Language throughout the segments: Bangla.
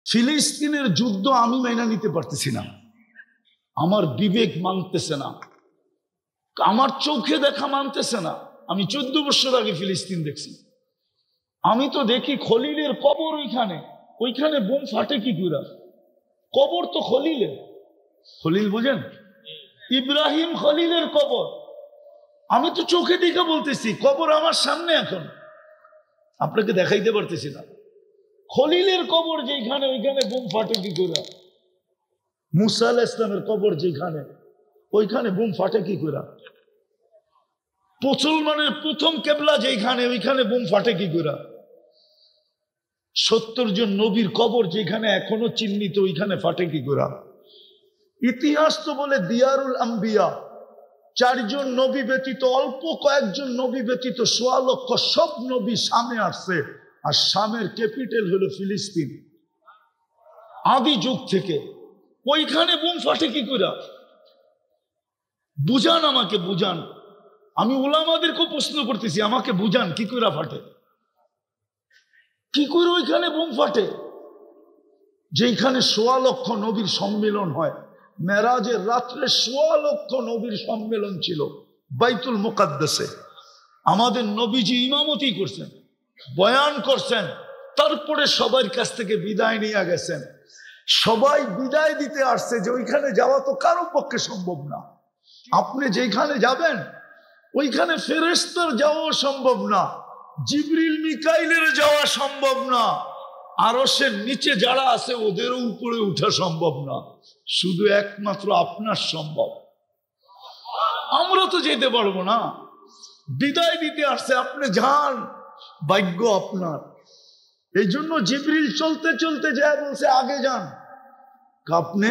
ফিলিস্তিনের যুদ্ধ আমি মাইনা নিতে পারতেছি না, আমার বিবেক মানতেছে না, আমার চোখে দেখা মানতেছে না। আমি 14 বছর আগে ফিলিস্তিন দেখছি। আমি তো দেখি খলিলের কবর ওইখানে বোম ফাটে কি করে? কবর তো খলিলের, খলিল বুঝেন, ইব্রাহিম খলিলের কবর। আমি তো চোখে দেখে বলতেছি, কবর আমার সামনে, এখন আপনাকে দেখাইতে পারতেছি না। খলিলের কবর যেখানে, ওইখানে বোম ফাটে কি করে? মুসা আলাইহিস সালামের কবর যেখানে, ওইখানে বোম ফাটে কি করে? মুসলমানের প্রথম কেবলা যেখানে, ওইখানে বোম ফাটে কি করে? 70 জন নবীর কবর যেখানে এখনো চিহ্নিত, ওইখানে ফাটে কি করে? ইতিহাস তো বলে দিয়ারুল আম্বিয়া, 4 জন নবী ব্যতীত, অল্প কয়েকজন নবী ব্যতীত 1.25 লক্ষ সব নবী শামে আসছে। আর শামের ক্যাপিটাল হলো ফিলিস্তিন, আদি যুগ থেকে। ওইখানে বোম ফাটে কি করে? বুঝান, আমাকে বুঝান। আমি উলামাদেরকে প্রশ্ন করতেছি, আমাকে বুঝান কি করে ফাটে, কি করে ওইখানে বোম ফাটে? যেখানে 1.25 লক্ষ নবীর সম্মেলন হয়, মেরাজের রাত্রে 1.25 লক্ষ নবীর সম্মেলন ছিল বাইতুল মুকাদ্দাসে। আমাদের নবীজি ইমামতি করছেন, বয়ান করছেন, তারপরে সবার কাছ থেকে বিদায় নিয়ে গেছেন। সবাই বিদায় দিতে আসছে যে ওইখানে যাওয়া তো কারো পক্ষে সম্ভব না। আপনি যেখানে যাবেন ওইখানে ফেরেশতার যাওয়া সম্ভব না, জিবরিল মিকাইলের যাওয়া সম্ভব না, আরশের নিচে যারা আছে ওদেরও উপরে উঠা সম্ভব না, শুধু একমাত্র আপনার সম্ভব। আমরা তো যেতে পারবো না, বিদায় দিতে আসছে, আপনি যান, ভাগ্য আপনার। এই জন্য জিবরিল চলতে চলতে যায় বলছে আগে যান। আপনি,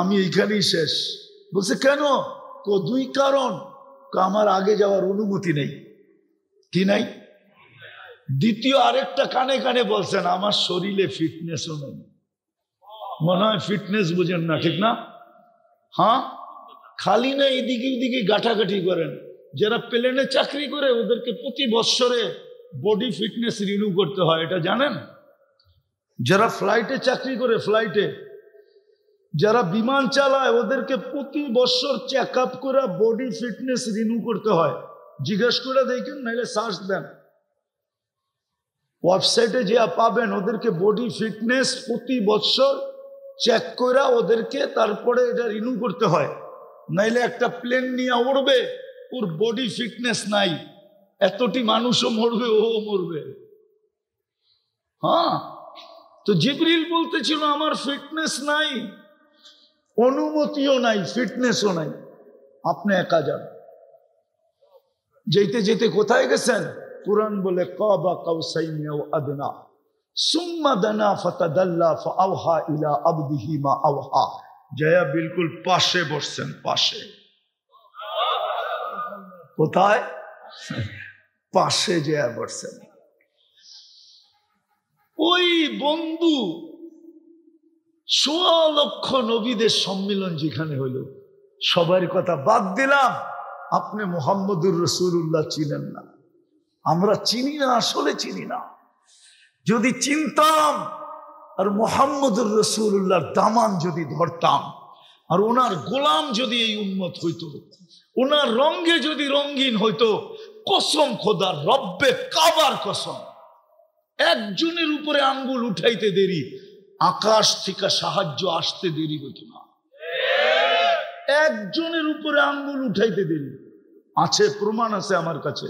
আমি এইখানেই শেষ। বলছে কেন? 2 কারণ। আমার আগে যাওয়ার অনুমতি নেই। কি নাই? দ্বিতীয় আরেকটা কানে কানে বলছেন, আমার শরীরে ফিটনেসও নেই। মনে হয় ফিটনেস বুঝেন না, ঠিক না? হ্যাঁ, খালি না এদিকে ওদিকে গাঁটাগাঁটি করেন। যারা প্লেনে চাকরি করে ওদেরকে প্রতি বছরে বডি ফিটনেস রিনিউ করতে হয়, এটা জানেন? যারা ফ্লাইটে চাকরি করে, ফ্লাইটে যারা বিমান চালায় ওদেরকে প্রতি বছর চেক আপ করে বডি ফিটনেস রিনিউ করতে হয়। জিজ্ঞেস করে দেখেন, নাহলে সার্চ দেন, ওয়েবসাইটে যে পাবেন। ওদেরকে বডি ফিটনেস প্রতি বছর চেক করে ওদেরকে তারপরে এটা রিনিউ করতে হয়, নাইলে একটা প্লেন নিয়ে উড়বে, ওর বডি ফিটনেস নাই, এতটি মানুষও মরবে, ও মরবে। হ্যাঁ, তো জিবরিল বলতেছিল আমার ফিটনেস নাই, অনুমতিও নাই, ফিটনেসও নাই, আপনি একা যান। যেতে যেতে কোথায় গেছেন? কুরআন বলে কাবা কাউসাইনি আও আদনা সুম্মা দানা ফাতাদাল্লা ফাআওহা ইলা আবদিহি মা আওহা। জয়া বিলকুল পাশে বসছেন, পাশে। কোথায়? পাশে জয়া বসছেন। ওই বন্ধু 1.25 লক্ষ নবীদের সম্মেলন যেখানে হইল, সবার কথা বাদ দিলাম, আপনি মুহাম্মদুর রাসূলুল্লাহ চিনেন না, আমরা চিনি না, আসলে চিনি না। যদি চিনতাম আর মুহাম্মদুর রাসূলুল্লাহর দামান যদি ধরতাম, আর ওনার গোলাম যদি এই উম্মত হইতো, ওনার রঙে যদি রঙিন হইতো, কসম খোদার, রব্বে কাবার কসম, একজনের উপরে আঙ্গুল উঠাইতে দেরি, আকাশ থেকে সাহায্য আসতে দেরি হইতো না। একজনের উপরে আঙ্গুল উঠাইতে দেরি আছে, প্রমাণ আছে আমার কাছে,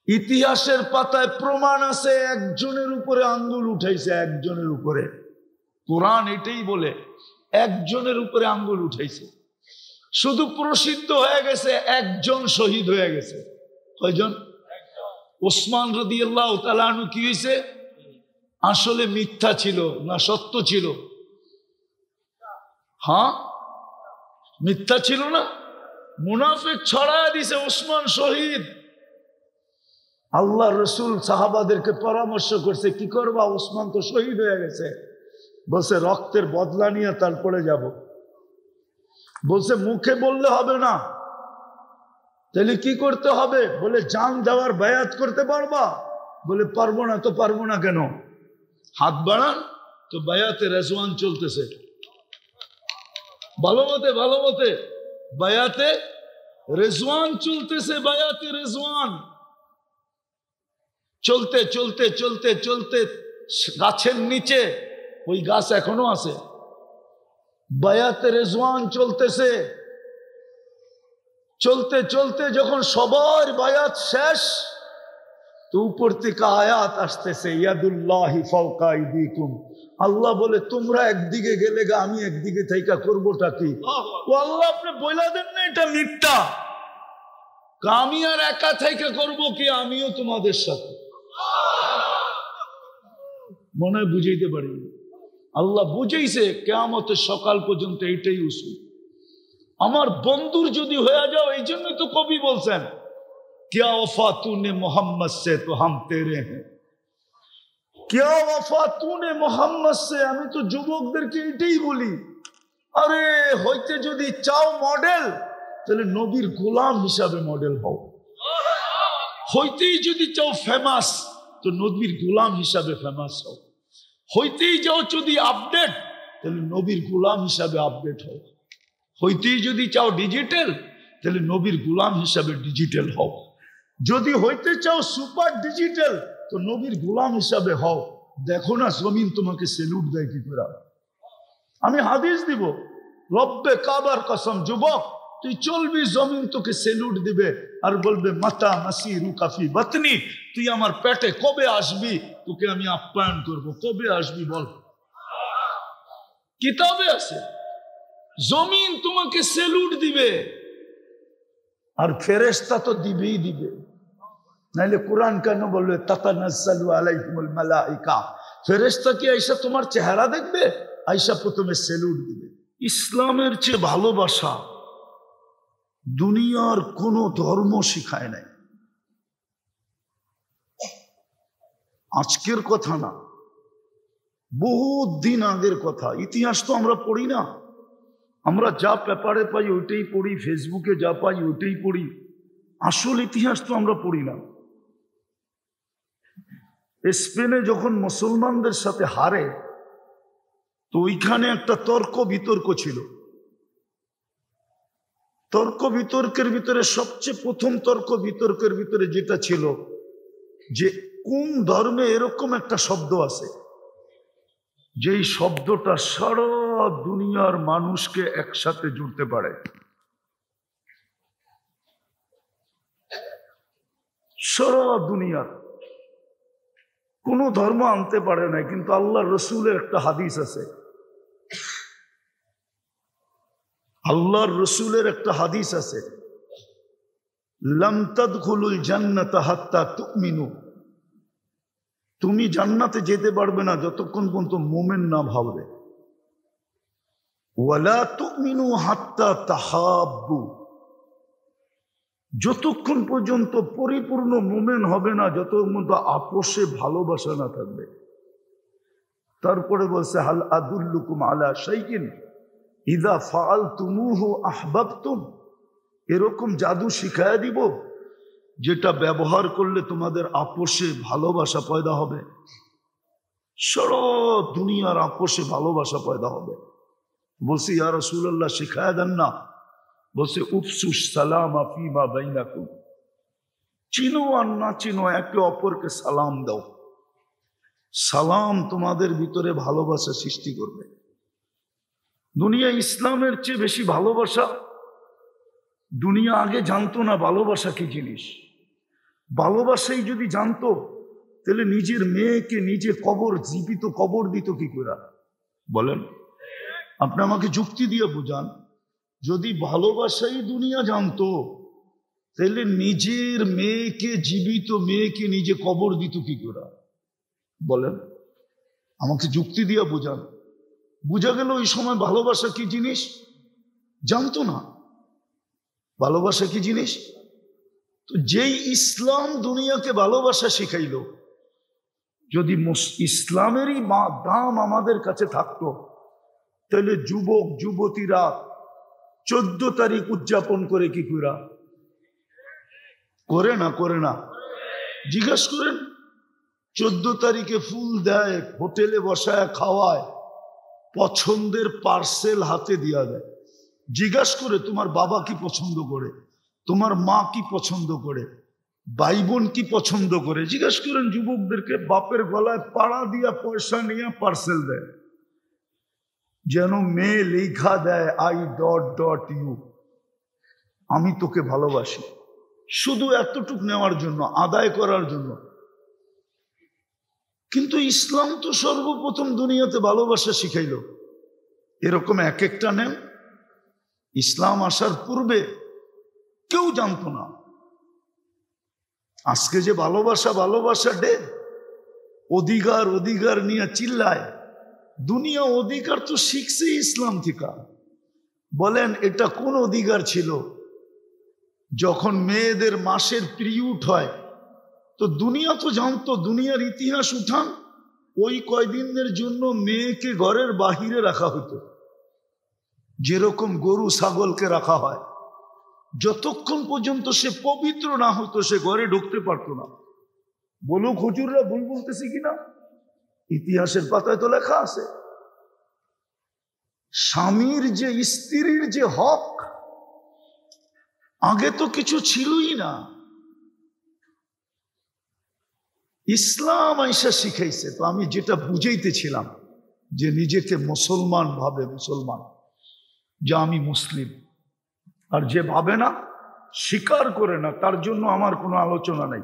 ইতিহাসের পাতায় প্রমাণ আছে, একজনের উপরে আঙ্গুল উঠাইছে, একজনের উপরে। কোরআন এটাই বলে, একজনের উপরে আঙ্গুল উঠাইছে। শুধু প্রসিদ্ধ হয়ে গেছে, একজন শহীদ হয়ে গেছে। কয়জন? ওসমান রাদিয়াল্লাহু তাআলা আনহু কি হয়েছে? আসলে মিথ্যা ছিল না সত্য ছিল? হ্যাঁ, মিথ্যা ছিল না, মুনাফিক ছড়ায় দিছে, ওসমান শহীদ। আল্লাহ রসুল সাহাবাদেরকে পরামর্শ করছে, কি করবা, ওসমান তো শহীদ হয়ে গেছে। বলছে রক্তের বদলা নিয়ে তারপরে যাব। বলছে মুখে বললে হবে না, তাহলে কি করতে হবে? বলে জান দেওয়ার বায়াত করতে পারবা? বলে পারবো না। তো পারবো না কেন? হাত বাড়ান, তো বায়াতে রেজওয়ান চলতেছে, ভালো মতে বায়াতে রেজওয়ান চলতেছে, বায়াতে রেজওয়ান চলতে চলতে চলতে চলতে গাছের নিচে, ওই গাছ এখনো আছে, বায়াতে রেজওয়ান চলতেছে। চলতে চলতে যখন সবার বায়াত শেষ, তো উপর থেকে আয়াত আসতেছে, ইয়াদুল্লাহি ফাওকা আইদিকুম। আল্লাহ বলে তোমরা একদিকে গেলে গা, আমি একদিকে থাইকা করবোটা কি? ও আল্লাহ আপনি বইলা দেন না এটা মিথ্যা, আমি আর একা থাইকা করবো কি? আমিও তোমাদের সাথে। মনে হয় বুঝাইতে পারি, আল্লাহ বুঝাইছে কিয়ামতের সকাল পর্যন্ত এইটাই উসুল। আমার বন্ধুর যদি হয়ে যাও, এই জন্যই তো কবি বলছেন, क्या वफा तूने मोहम्मद से तो हम तेरे हैं, क्या वफा तूने मोहम्मद से। আমি তো যুবকদেরকে এটাই বলি, আরে হইতে যদি চাও মডেল, তাহলে নবীর গোলাম হিসাবে মডেল হও। হইতেই যদি চাও ফেমাস, তো নবীর গোলাম হিসাবে ফেমাস হও। হইতেই যাও যদি আপডেট, তাহলে নবীর গোলাম হিসাবে আপডেট হও। হইতেই যদি চাও ডিজিটাল, তাহলে নবীর গোলাম হিসাবে ডিজিটাল হও। যদি হইতে চাও সুপার ডিজিটাল, তো নবীর গোলাম হিসাবে হও। দেখো না জমিন তোমাকে সেলুট দেয় কি করে। আমি হাদিস দিব, রব্বে কাবার কসম, যুবক তুই চলবি, জমিন তোকে সেলুট দিবে আর বলবে মাতা মাসিরু কাফি বাতনি, তুই আমার পেটে কবে আসবি, তোকে আমি আপ্যায়ন করব। কবে আসবি বল, কিতাবে আছে। জমিন তোমাকে সেলুট দিবে, আর ফেরেশতা তো দিবেই দিবে। নাইলে কোরআন কেন বলবে তাতানাজ্জালু আলাইহিমুল মালাইকা? ফেরেশতা কি আইসা তোমার চেহারা দেখবে? আইসা প্রথমে সেলুট দিবে। ইসলামের চেয়ে ভালোবাসা দুনিয়ার কোন ধর্ম শিখায় নাই। আজকের কথা না, বহুত দিন আগের কথা। ইতিহাস তো আমরা পড়ি না, আমরা যা পেপারে পাই ওইটাই পড়ি, ফেসবুকে যা পাই ওইটাই পড়ি। আসল ইতিহাস তো আমরা পড়ি না। স্পেনে যখন মুসলমানদের সাথে হারে, তো ওইখানে একটা তর্ক বিতর্ক ছিল। তর্ক বিতর্কের ভিতরে সবচেয়ে প্রথম তর্ক বিতর্কের ভিতরে যেটা ছিল, যে কোন ধর্মে এরকম একটা শব্দ আছে যেই শব্দটা সারা দুনিয়ার মানুষকে একসাথে জুড়তে পারে। সারা দুনিয়ার কোন ধর্ম আনতে পারে না, কিন্তু আল্লাহর রসুলের একটা হাদিস আছে। আল্লাহর রসুলের একটা হাদিস আছে, লাম তাদখুলুল জান্নাতা হাত্তা তুমিনু। তুমি জান্নাতে যেতে পারবে না যতক্ষণ পর্যন্ত মুমিন না ভাববে। ওয়ালা তুমিনু হাত্তা তাহাব্বু। যতক্ষণ পর্যন্ত পরিপূর্ণ মুমিন হবে না যতক্ষণ পর্যন্ত আপোষে ভালোবাসা না থাকবে। তারপরে বলছে হাল আদুল্লুকুম আলা শাইইন ইযা ফাআলতুমুহু আহবাবতুম। এরকম জাদু শিখায়া দিব যেটা ব্যবহার করলে তোমাদের আপোষে ভালোবাসা পয়দা হবে। সারা দুনিয়ার আপোষে ভালোবাসা পয়দা হবে। বলছি ইয়া রাসূলুল্লাহ শিখায়া দেন না। বলছে উফসুস সালামা ফিমা বাইনাকুম। চিনো আর না চিনো একে অপরকে সালাম দাও। সালাম তোমাদের ভিতরে ভালোবাসা সৃষ্টি করবে। দুনিয়া ইসলামের চেয়ে বেশি ভালোবাসা। দুনিয়া আগে জানতো না ভালোবাসা কি জিনিস। ভালোবাসাই যদি জানতো, তাহলে নিজের মেয়েকে নিজে কবর, জীবিত কবর দিত কি করে? বলেন, আপনি আমাকে যুক্তি দিয়ে বোঝান। যদি ভালোবাসাই দুনিয়া জানতো, তাহলে নিজের মেয়েকে, জীবিত মেয়েকে নিজে কবর দিত কি করে? বলেন, আমাকে যুক্তি দিয়ে বোঝান। বুঝা গেল ওই সময় ভালোবাসা কি জিনিস জানতো না। ভালোবাসা কি জিনিস? তো যেই ইসলাম দুনিয়াকে ভালোবাসা শিখাইল, যদি ইসলামেরই দাম আমাদের কাছে থাকতো, তাহলে যুবক যুবতীরা 14 তারিখ উদযাপন করে কি করে না? জিজ্ঞাসা করেন 14 তারিখে ফুল দেয়, হোটেলে বসায় খাওয়ায়, পছন্দের পার্সেল হাতে দিয়া দেয়। জিজ্ঞাসা করে তোমার বাবা কি পছন্দ করে, তোমার মা কি পছন্দ করে, ভাই বোন কি পছন্দ করে। জিজ্ঞাসা করেন যুবকদেরকে, বাপের গলায় পাড়া দিয়া পয়সা নিয়ে পার্সেল দেয়, যেন মেয়ে লেখা দেয় I.ইউ, আমি তোকে ভালোবাসি, শুধু এতটুক নেওয়ার জন্য, আদায় করার জন্য। কিন্তু ইসলাম তো সর্বপ্রথম দুনিয়াতে ভালোবাসা শিখাইল। এরকম এক একটা নেন, ইসলাম আসার পূর্বে কেউ জানতো না। আজকে যে ভালোবাসা ভালোবাসা ডে, অধিকার অধিকার নিয়ে চিল্লায়, দুনিয়া অধিকার তো শিখছে ইসলাম থেকে। বলেন এটা কোন অধিকার ছিল? যখন মেয়েদের মাসের পিরিয়ড হয়, তো দুনিয়া তো জানতো, দুনিয়ার ইতিহাস উঠান, ওই কয়দিনের জন্য মেয়েকে ঘরের বাহিরে রাখা হতো, যেরকম গরু ছাগলকে রাখা হয়। যতক্ষণ পর্যন্ত সে পবিত্র না হতো সে ঘরে ঢুকতে পারতো না। বলুক হুজুররা ভুল বলতেছি কিনা? ইতিহাসের পাতায় তো লেখা আছে। স্বামীর যে স্ত্রীর যে হক, আগে তো কিছু ছিলই না, ইসলাম আইসা শিখাইছে। তো আমি যেটা বুঝাইতেছিলাম, যে নিজেকে মুসলমান ভাবে, মুসলমান, যে আমি মুসলিম, আর যে ভাবে না, স্বীকার করে না, তার জন্য আমার কোনো আলোচনা নাই।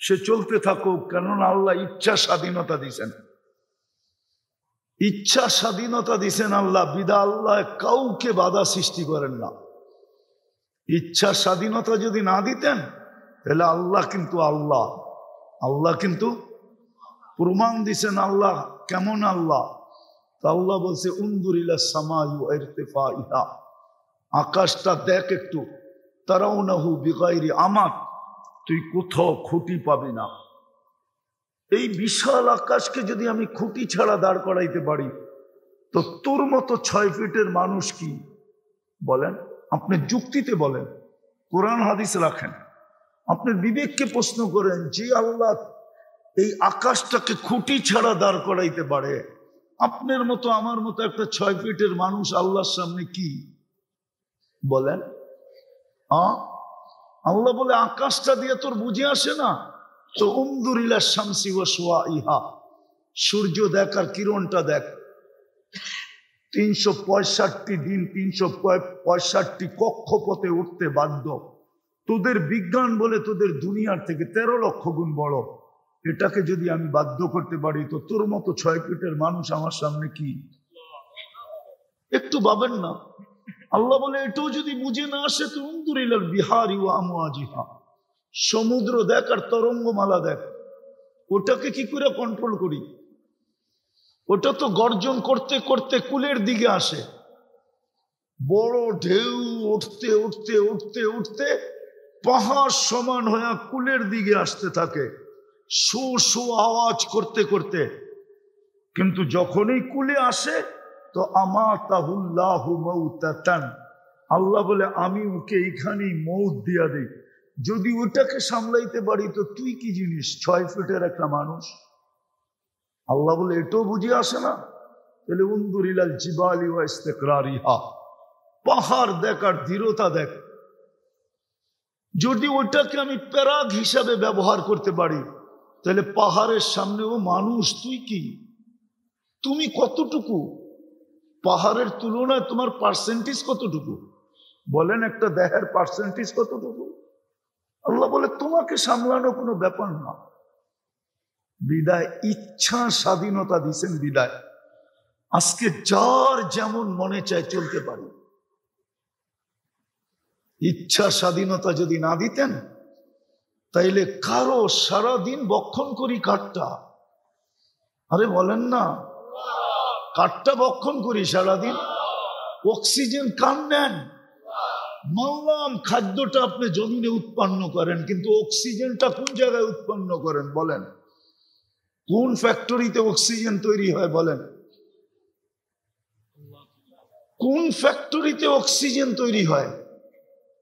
সে চলতে থাকুক, কেননা আল্লাহ ইচ্ছা স্বাধীনতা দিছেন, ইচ্ছা স্বাধীনতা দিছেন আল্লাহ, বিদা আল্লাহ কাউকে বাধা সৃষ্টি করেন না। ইচ্ছা স্বাধীনতা যদি না দিতেন তাহলে আল্লাহ কিন্তু আল্লাহ, আল্লাহ কিন্তু প্রমাণ দিছেন আল্লাহ কেমন আল্লাহ। তা আল্লাহ বলছে উনদুর ইলা সামাই ওয়া ইরতিফাইহা, আকাশটা দেখ একটু, তারাউনাহু বিগাইরি আমাত, তুই কোথাও খুঁটি পাবি না। এই বিশাল আকাশকে যদি আমি খুঁটি ছাড়া দাঁড় করাইতে পারি, তো তোর মতো 6 ফিটের মানুষ কি বলেন? আপনি যুক্তিতে বলেন, কোরআন হাদিস রাখেন, আপনার বিবেককে প্রশ্ন করেন, যে আল্লাহ এই আকাশটাকে খুঁটি ছাড়া দাঁড় করাইতে পারে, আপনার মতো আমার মতো একটা 6 ফিটের মানুষ আল্লাহর সামনে কি বলেন? আল্লাহ বলে আকাশটা দিয়ে তোর বুঝে আসে না, তো উনদুর ইলা শামসি ওয়া শুআইহা, সূর্য দেখ আর কিরণটা দেখ। 365 দিন 365 কক্ষপথে উঠতে বাধ্য। তোদের বিজ্ঞান বলে তোদের দুনিয়ার থেকে 13 লক্ষ গুণ বড়। এটাকে যদি আমি বাধ্য করতে পারি, তো তোর মতো 6 ফিটের মানুষ আমার সামনে কি? একটু ভাবেন না। আল্লাহ বলে এটাও যদি বুঝে না আসে, তো উনদুর ইলাল বিহারি ওয়া আমওয়াজিহা, সমুদ্র দেখ আর তরঙ্গমালা দেখ। ওটাকে কি করে কন্ট্রোল করি? ওটা তো গর্জন করতে করতে কুলের দিকে আসে, বড় ঢেউ উঠতে উঠতে উঠতে উঠতে পাহাড় সমান হয়ে কুলের দিকে আসতে থাকে, শো শো আওয়াজ করতে করতে। কিন্তু যখনই কুলে আসে, তো আমাতাহুল্লাহু মাউতাতান, আল্লাহ বলে আমি ওকে এইখানেই মৌত দিয়া দিই। যদি ওটাকে সামলাইতে পারি, তো তুই কি জিনিস, 6 ফিটের একটা মানুষ। আল্লাহ বলে এটাও বুঝে আসে না, তাহলে উনদুর ইলাল জিবালি ওয়া ইস্তিকরারিহা, পাহাড় দেখ আর দৃঢ়তা দেখ। যদি ওটাকে আমি প্যারাগ হিসাবে ব্যবহার করতে পারি, তাহলে পাহাড়ের সামনেও মানুষ, তুই কি, তুমি কতটুকু? পাহাড়ের তুলনায় তোমার পার্সেন্টেজ কতটুকু? বলেন একটা দেহের পার্সেন্টেজ কতটুকু? আল্লাহ বলে তোমাকে সামলানো কোনো ব্যাপার না। বিদায় ইচ্ছা স্বাধীনতা দিছেন, বিদায় আজকে যার যেমন মনে চায় চলতে পারি। ইচ্ছা স্বাধীনতা যদি না দিতেন, তাইলে কারো সারাদিন বক্ষণ করি কাঠটা। আরে বলেন না, কাঠটা বক্ষণ করি সারাদিন, অক্সিজেন কান নেন। মানলাম খাদ্যটা আপনি জমিনে উৎপন্ন করেন, কিন্তু অক্সিজেনটা কোন জায়গায় উৎপন্ন করেন বলেন? কোন ফ্যাক্টরিতে অক্সিজেন তৈরি হয় বলেন? কোন ফ্যাক্টরিতে অক্সিজেন তৈরি হয়?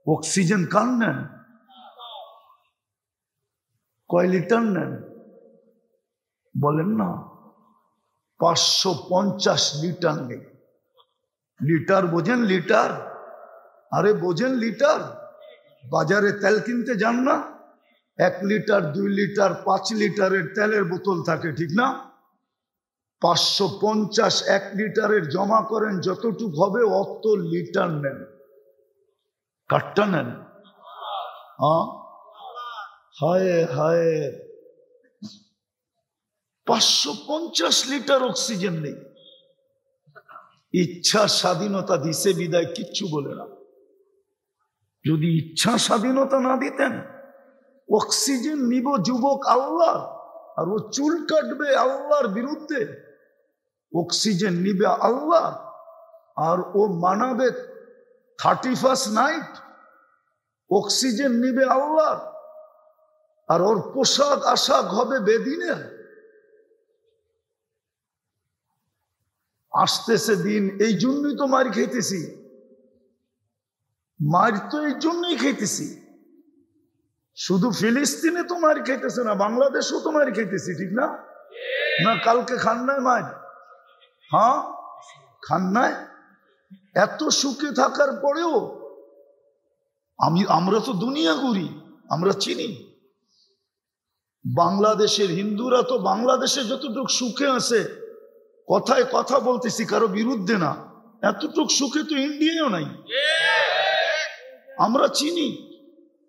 অক্সিজেন কান নেন? কয় লিটার নেন? বলেন না 550 লিটার নেই। লিটার বোঝেন? লিটার, আরে বোঝেন লিটার? বাজারে তেল কিনতে যান না, 1 লিটার 2 লিটার 5 লিটারের তেলের বোতল থাকে, ঠিক না? 550 1 লিটারের জমা করেন, যতটুক হবে অত লিটার নেন। কাটটা নেন? হায় হায়, 550 লিটার অক্সিজেন নেই। ইচ্ছা স্বাধীনতা দিছে বিদায় কিচ্ছু বলে না। যদি ইচ্ছা স্বাধীনতা না দিতেন, অক্সিজেন নিব যুবক আল্লাহ, আর ও চুল কাটবে আল্লাহর বিরুদ্ধে। অক্সিজেন নিবে আল্লাহ আর ও মানাবে 31st নাইট। অক্সিজেন নিবে আল্লাহ আর ওর পোশাক আশাক হবে বেদিনের। আসতেছে দিন, এই জন্যই তো মার খেতেছি। মার তো এই জন্যই খেতেছি। শুধু ফিলিস্তিনে তো মার খেতেছে না, বাংলাদেশেও তো মার খেতেছি, ঠিক না? না কালকে খান নাই মার? হ্যাঁ খান নাই? এত সুখে থাকার পরেও আমরা তো দুনিয়া ঘুরি, আমরা চিনি। বাংলাদেশের হিন্দুরা তো বাংলাদেশে যতটুকু সুখে আছে, কথায় কথা বলতেছি কারো বিরুদ্ধে না, এতটুকু সুখে তো ইন্ডিয়াও নাই। আমরা চিনি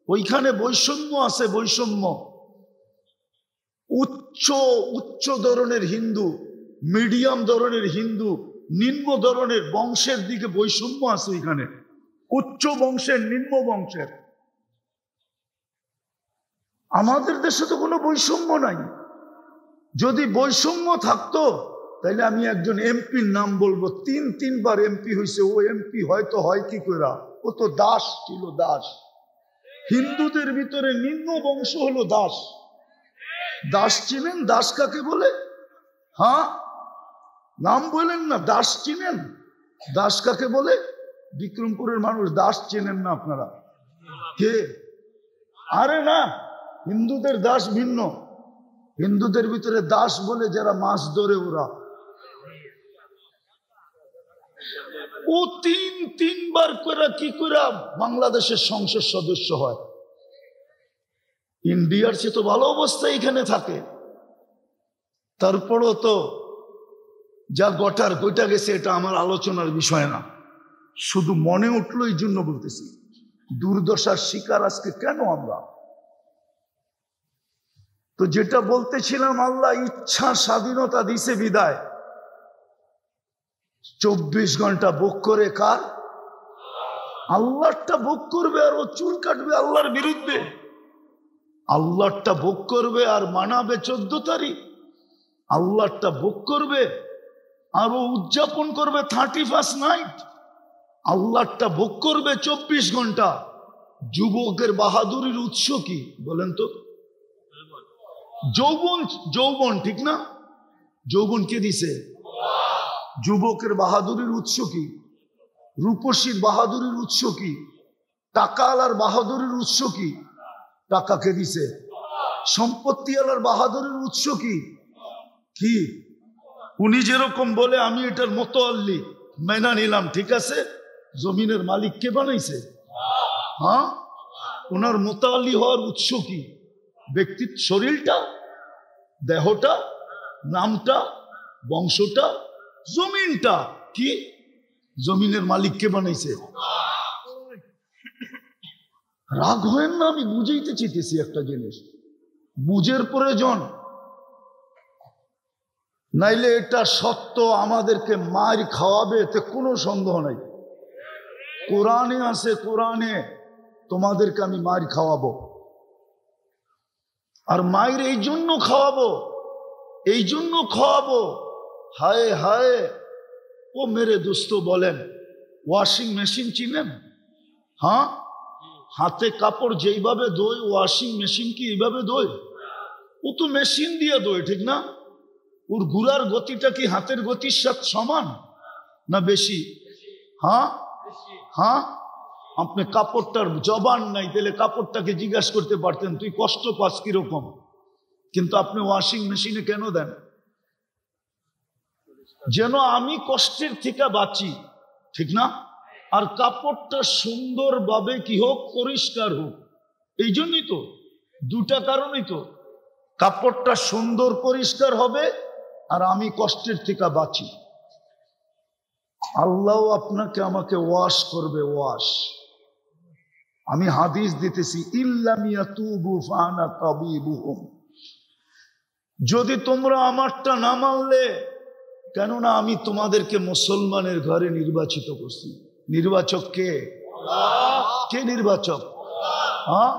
ওইখানে বৈষম্য আছে, বৈষম্য। উচ্চ ধরনের হিন্দু, মিডিয়াম ধরনের হিন্দু, নিম্ন ধরনের বংশের দিকে বৈষম্য আছে ওইখানে। উচ্চ বংশের, নিম্ন বংশের। আমাদের দেশে তো কোনো বৈষম্য নাই। যদি বৈষম্য থাকতো তাহলে আমি একজন এমপির নাম বলবো, 3বার এমপি হয়েছে। ও এমপি হয়তো হয় কি করে? ও তো দাস ছিল, দাস। হিন্দুদের ভিতরে নিম্ন বংশ হলো দাস। দাস চিনেন? দাস কাকে বলে? হ্যাঁ নাম বলেন না, দাস চিনেন? দাস কাকে বলে? বিক্রমপুরের মানুষ দাস চেনেন না আপনারা? কে? আরে না, হিন্দুদের দাস ভিন্ন। হিন্দুদের ভিতরে দাস বলে যারা মাছ ধরে, ওরা। ও 3বার করে কি করে বাংলাদেশের সংসদ সদস্য হয়? ইন্ডিয়ার চেয়ে তো ভালো অবস্থা এখানে থাকে। তারপরও তো যা গটার কইটা গেছে, এটা আমার আলোচনার বিষয় না, শুধু মনে উঠলো এই জন্য বলতেছি। দুর্দশার শিকার আজকে কেন আমরা? তো যেটা বলতেছিলাম, আল্লাহ ইচ্ছা স্বাধীনতা দিছে বিদায় 24 ঘন্টা ভোগ করে কার? আল্লাহটা ভোগ করবে আর ও চুল কাটবে আল্লাহর বিরুদ্ধে। আল্লাহটা ভোগ করবে আর মানাবে 14 তারিখ। আল্লাহটা ভোগ করবে আর ও উদযাপন করবে 31st নাইট। আল্লাহটা ভোগ করবে 24 ঘন্টা। যুবকের বাহাদুরির উৎস কি বলেন তো? যৌবন। যৌবন, ঠিক না? যৌবন কে দিছে? যুবকের বাহাদুরির উৎস কি? রূপসীর বাহাদুরির উৎস কি? টাকাওয়ালার বাহাদুরির উৎস কি? টাকাকে দিছে। সম্পত্তিওয়ালার বাহাদুরির উৎস কি? কি? উনি যেরকম বলে আমি এটার মোতাল্লি, মেনা নিলাম, ঠিক আছে। জমিনের মালিক কে বানাইছে? হ্যাঁ, ওনার মোতাল্লি হওয়ার উৎস কি? ব্যক্তির শরীরটা, দেহটা, নামটা, বংশটা, জমিনটা। কি? জমিনের মালিক কে বানাইছে? রাগ হয়েন না, আমি বুঝাইতে চাইতেছি একটা জিনিস, বুঝের প্রয়োজন। নাইলে এটা সত্য, আমাদেরকে মার খাওয়াবে, এতে কোনো সন্দেহ নাই। কোরআনে আছে, কোরআনে তোমাদেরকে আমি মার খাওয়াবো। আর মায়ের এই জন্য খাওয়াবো, এই জন্য খাওয়াবো। হায় হায়, ও মেরে দোস্ত বলেন, ওয়াশিং মেশিন চিনেন? হ্যাঁ, হাতে কাপড় যেইভাবে ধোয়, ওয়াশিং মেশিন কি এইভাবে ধোয়? ও তো মেশিন দিয়ে ধোয়, ঠিক না? ওর ঘুরার গতিটা কি হাতের গতির সাথে সমান না বেশি? হ্যাঁ হ্যাঁ, আপনি কাপড়টার জবান নাই, তাহলে কাপড়টাকে জিজ্ঞাসা করতে পারতেন তুই কষ্ট পাস কিরকম। কিন্তু আপনি ওয়াশিং মেশিনে কেন দেন? যেন আমি কষ্টের থেকে বাঁচি, ঠিক না? আর কাপড়টা সুন্দরভাবে কি হোক, পরিষ্কার হোক। এই জন্যই তো, দুটা কারণই তো, কাপড়টা সুন্দর পরিষ্কার হবে আর আমি কষ্টের থেকে বাঁচি। আল্লাহ আপনাকে আমাকে ওয়াশ করবে, ওয়াশ। আমি হাদিস দিতেছি, ইল্লাম ইয়াতুবু ফানা তাবিবুহুম। যদি তোমরা আমারটা না মানলে, কেননা আমি তোমাদেরকে মুসলমানের ঘরে নির্বাচিত করছি। নির্বাচক কে? কে নির্বাচক? হ্যাঁ,